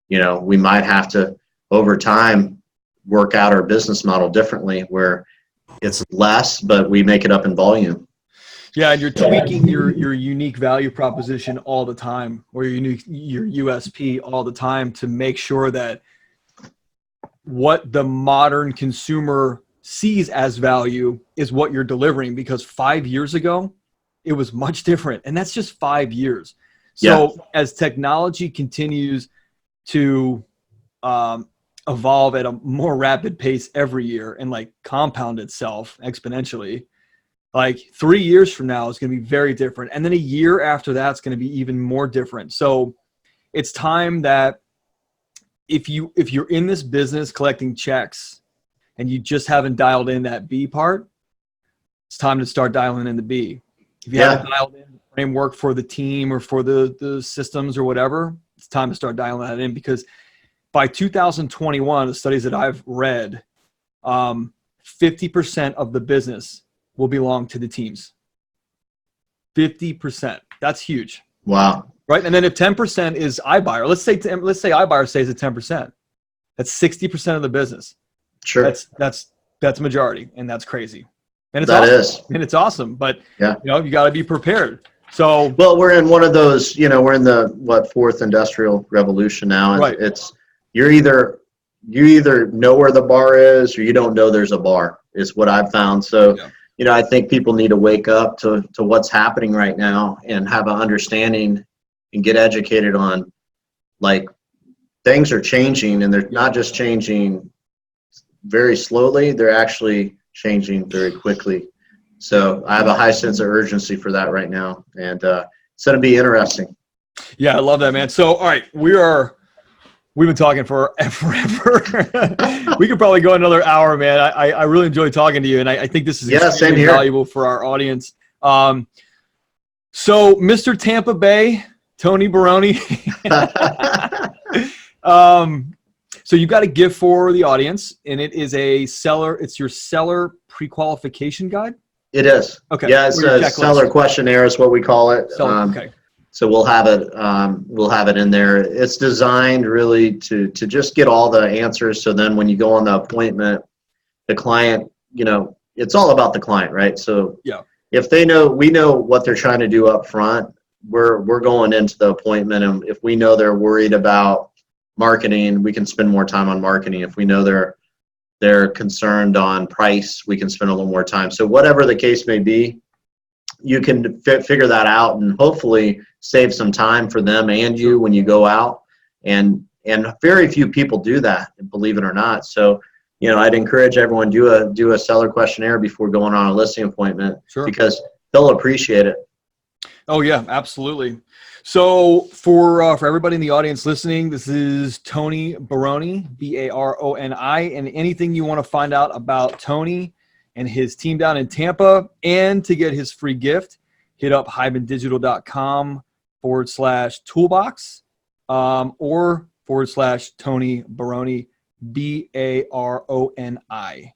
we might have to, over time, work out our business model differently where it's less, but we make it up in volume. Yeah, and you're tweaking your unique value proposition all the time, or your USP all the time, to make sure that what the modern consumer sees as value is what you're delivering. Because 5 years ago, it was much different, and that's just 5 years. So as technology continues to evolve at a more rapid pace every year and like compound itself exponentially, like 3 years from now is going to be very different. And then a year after that, it's going to be even more different. So it's time that if you're in this business collecting checks and you just haven't dialed in that B part, it's time to start dialing in the B. If you haven't dialed in the framework for the team or for the systems or whatever, it's time to start dialing that in, because by 2021, the studies that I've read, 50% of the business will belong to the teams. 50%. That's huge. Wow. Right. And then if 10% is iBuyer, let's say iBuyer stays at 10%, that's 60% of the business. Sure. That's a majority, and that's crazy. And it's that awesome. is. And it's awesome, but you got to be prepared. So, well, we're in one of those, we're in the fourth industrial revolution now. And right. You either know where the bar is, or you don't know there's a bar, is what I've found. So, I think people need to wake up to what's happening right now and have an understanding and get educated on, like, things are changing, and they're not just changing very slowly, they're actually changing very quickly. So I have a high sense of urgency for that right now, and it's going to be interesting. Yeah, I love that, man. So, all right, we've been talking for forever. We could probably go another hour, man. I really enjoy talking to you, and I think this is extremely valuable for our audience. So, Mr. Tampa Bay, Tony Baroni. So you've got a gift for the audience, and it is it's your seller pre-qualification guide? It is. Okay. Yeah, it's a seller questionnaire is what we call it. Okay. So we'll have it in there. It's designed really to just get all the answers. So then when you go on the appointment, the client, it's all about the client, right? So if we know what they're trying to do up front, we're going into the appointment, and if we know they're worried about marketing, we can spend more time on marketing. If we know they're concerned on price, we can spend a little more time. So whatever the case may be, you can figure that out and hopefully save some time for them and you when you go out. And very few people do that, believe it or not. So, I'd encourage everyone do a seller questionnaire before going on a listing appointment, because they'll appreciate it. Oh yeah, absolutely. So for everybody in the audience listening, this is Tony Baroni, Baroni, and anything you want to find out about Tony and his team down in Tampa, and to get his free gift, hit up hybendigital.com/toolbox or /Tony Baroni, Baroni.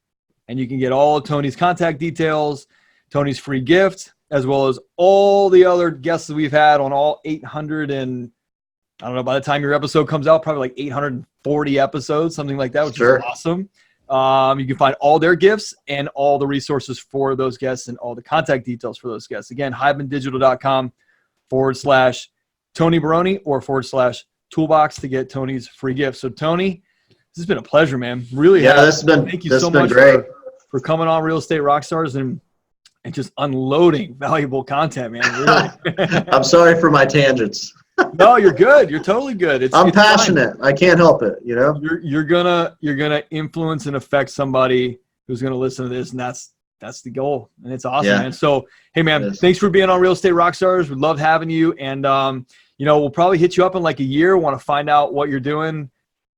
And you can get all of Tony's contact details, Tony's free gift, as well as all the other guests that we've had on all 800 and I don't know, by the time your episode comes out, probably like 840 episodes, something like that, which is awesome. You can find all their gifts and all the resources for those guests and all the contact details for those guests. Again, hibandigital.com/Tony Baroni or /toolbox to get Tony's free gift. So Tony, this has been a pleasure, man. Really. Yeah, thank you so much for coming on Real Estate Rockstars and just unloading valuable content, man. Really. I'm sorry for my tangents. No, you're good. You're totally good. I'm passionate. Fine. I can't help it. You know, you're gonna influence and affect somebody who's gonna listen to this, and that's the goal. And it's awesome, man. So, hey, man, thanks for being on Real Estate Rockstars. We loved having you, and we'll probably hit you up in like a year. Want to find out what you're doing,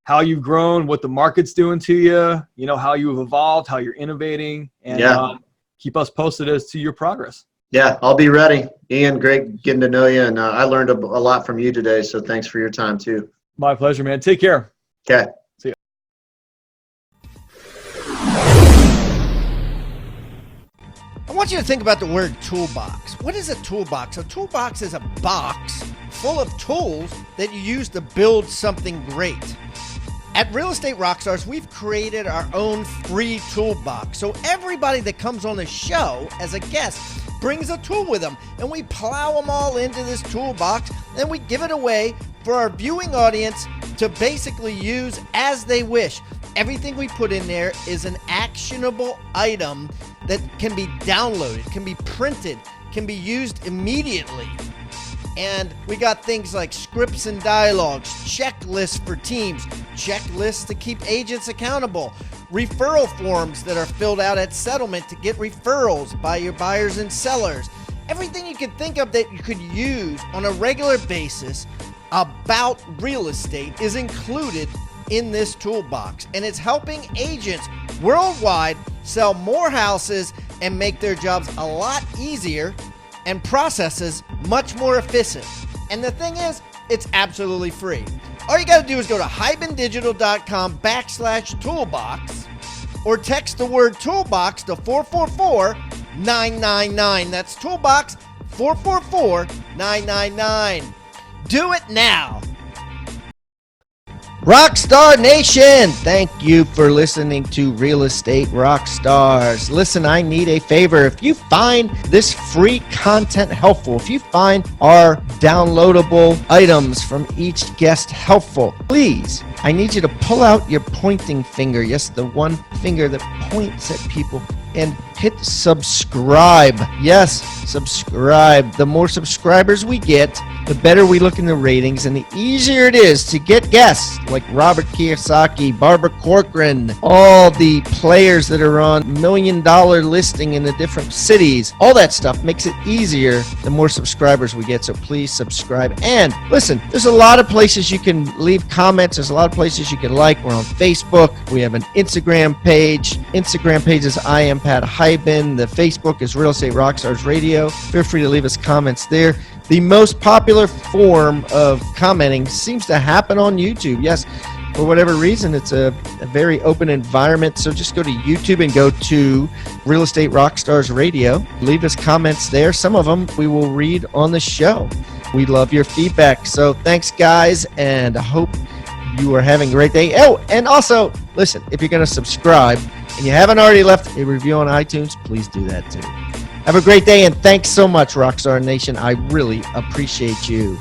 how you've grown, what the market's doing to you. You know, how you've evolved, how you're innovating, and keep us posted as to your progress. Yeah, I'll be ready. Ian, great getting to know you, and I learned a lot from you today, so thanks for your time too. My pleasure, man. Take care. Okay. See ya. I want you to think about the word toolbox. What is a toolbox? A toolbox is a box full of tools that you use to build something great. At Real Estate Rockstars, we've created our own free toolbox. So everybody that comes on the show as a guest brings a tool with them, and we plow them all into this toolbox, and we give it away for our viewing audience to basically use as they wish. Everything we put in there is an actionable item that can be downloaded, can be printed, can be used immediately. And we got things like scripts and dialogues, checklists for teams, checklists to keep agents accountable, referral forms that are filled out at settlement to get referrals by your buyers and sellers. Everything you could think of that you could use on a regular basis about real estate is included in this toolbox. And it's helping agents worldwide sell more houses and make their jobs a lot easier and processes much more efficient. And the thing is, it's absolutely free. All you got to do is go to hibandigital.com/toolbox or text the word toolbox to 444-999. That's toolbox 444-999. Do it now. Rockstar Nation, thank you for listening to Real Estate Rockstars. Listen, I need a favor. If you find this free content helpful, if you find our downloadable items from each guest helpful, please, I need you to pull out your pointing finger. Yes, the one finger that points at people, and hit subscribe. Yes, subscribe. The more subscribers we get, the better we look in the ratings, and the easier it is to get guests like Robert Kiyosaki, Barbara Corcoran, all the players that are on $1 million listing in the different cities. All that stuff makes it easier the more subscribers we get, so please subscribe. And listen, there's a lot of places you can leave comments. There's a lot of places you can like. We're on Facebook. We have an Instagram page. Instagram page is I am Pat Hyben. The Facebook is Real Estate Rockstars Radio. Feel free to leave us comments there. The most popular form of commenting seems to happen on YouTube. Yes, for whatever reason, it's a very open environment. So just go to YouTube and go to Real Estate Rockstars Radio. Leave us comments there. Some of them we will read on the show. We love your feedback. So thanks, guys, and I hope you are having a great day. Oh, and also, listen, if you're going to subscribe and you haven't already left a review on iTunes, please do that too. Have a great day, and thanks so much, Rockstar Nation. I really appreciate you.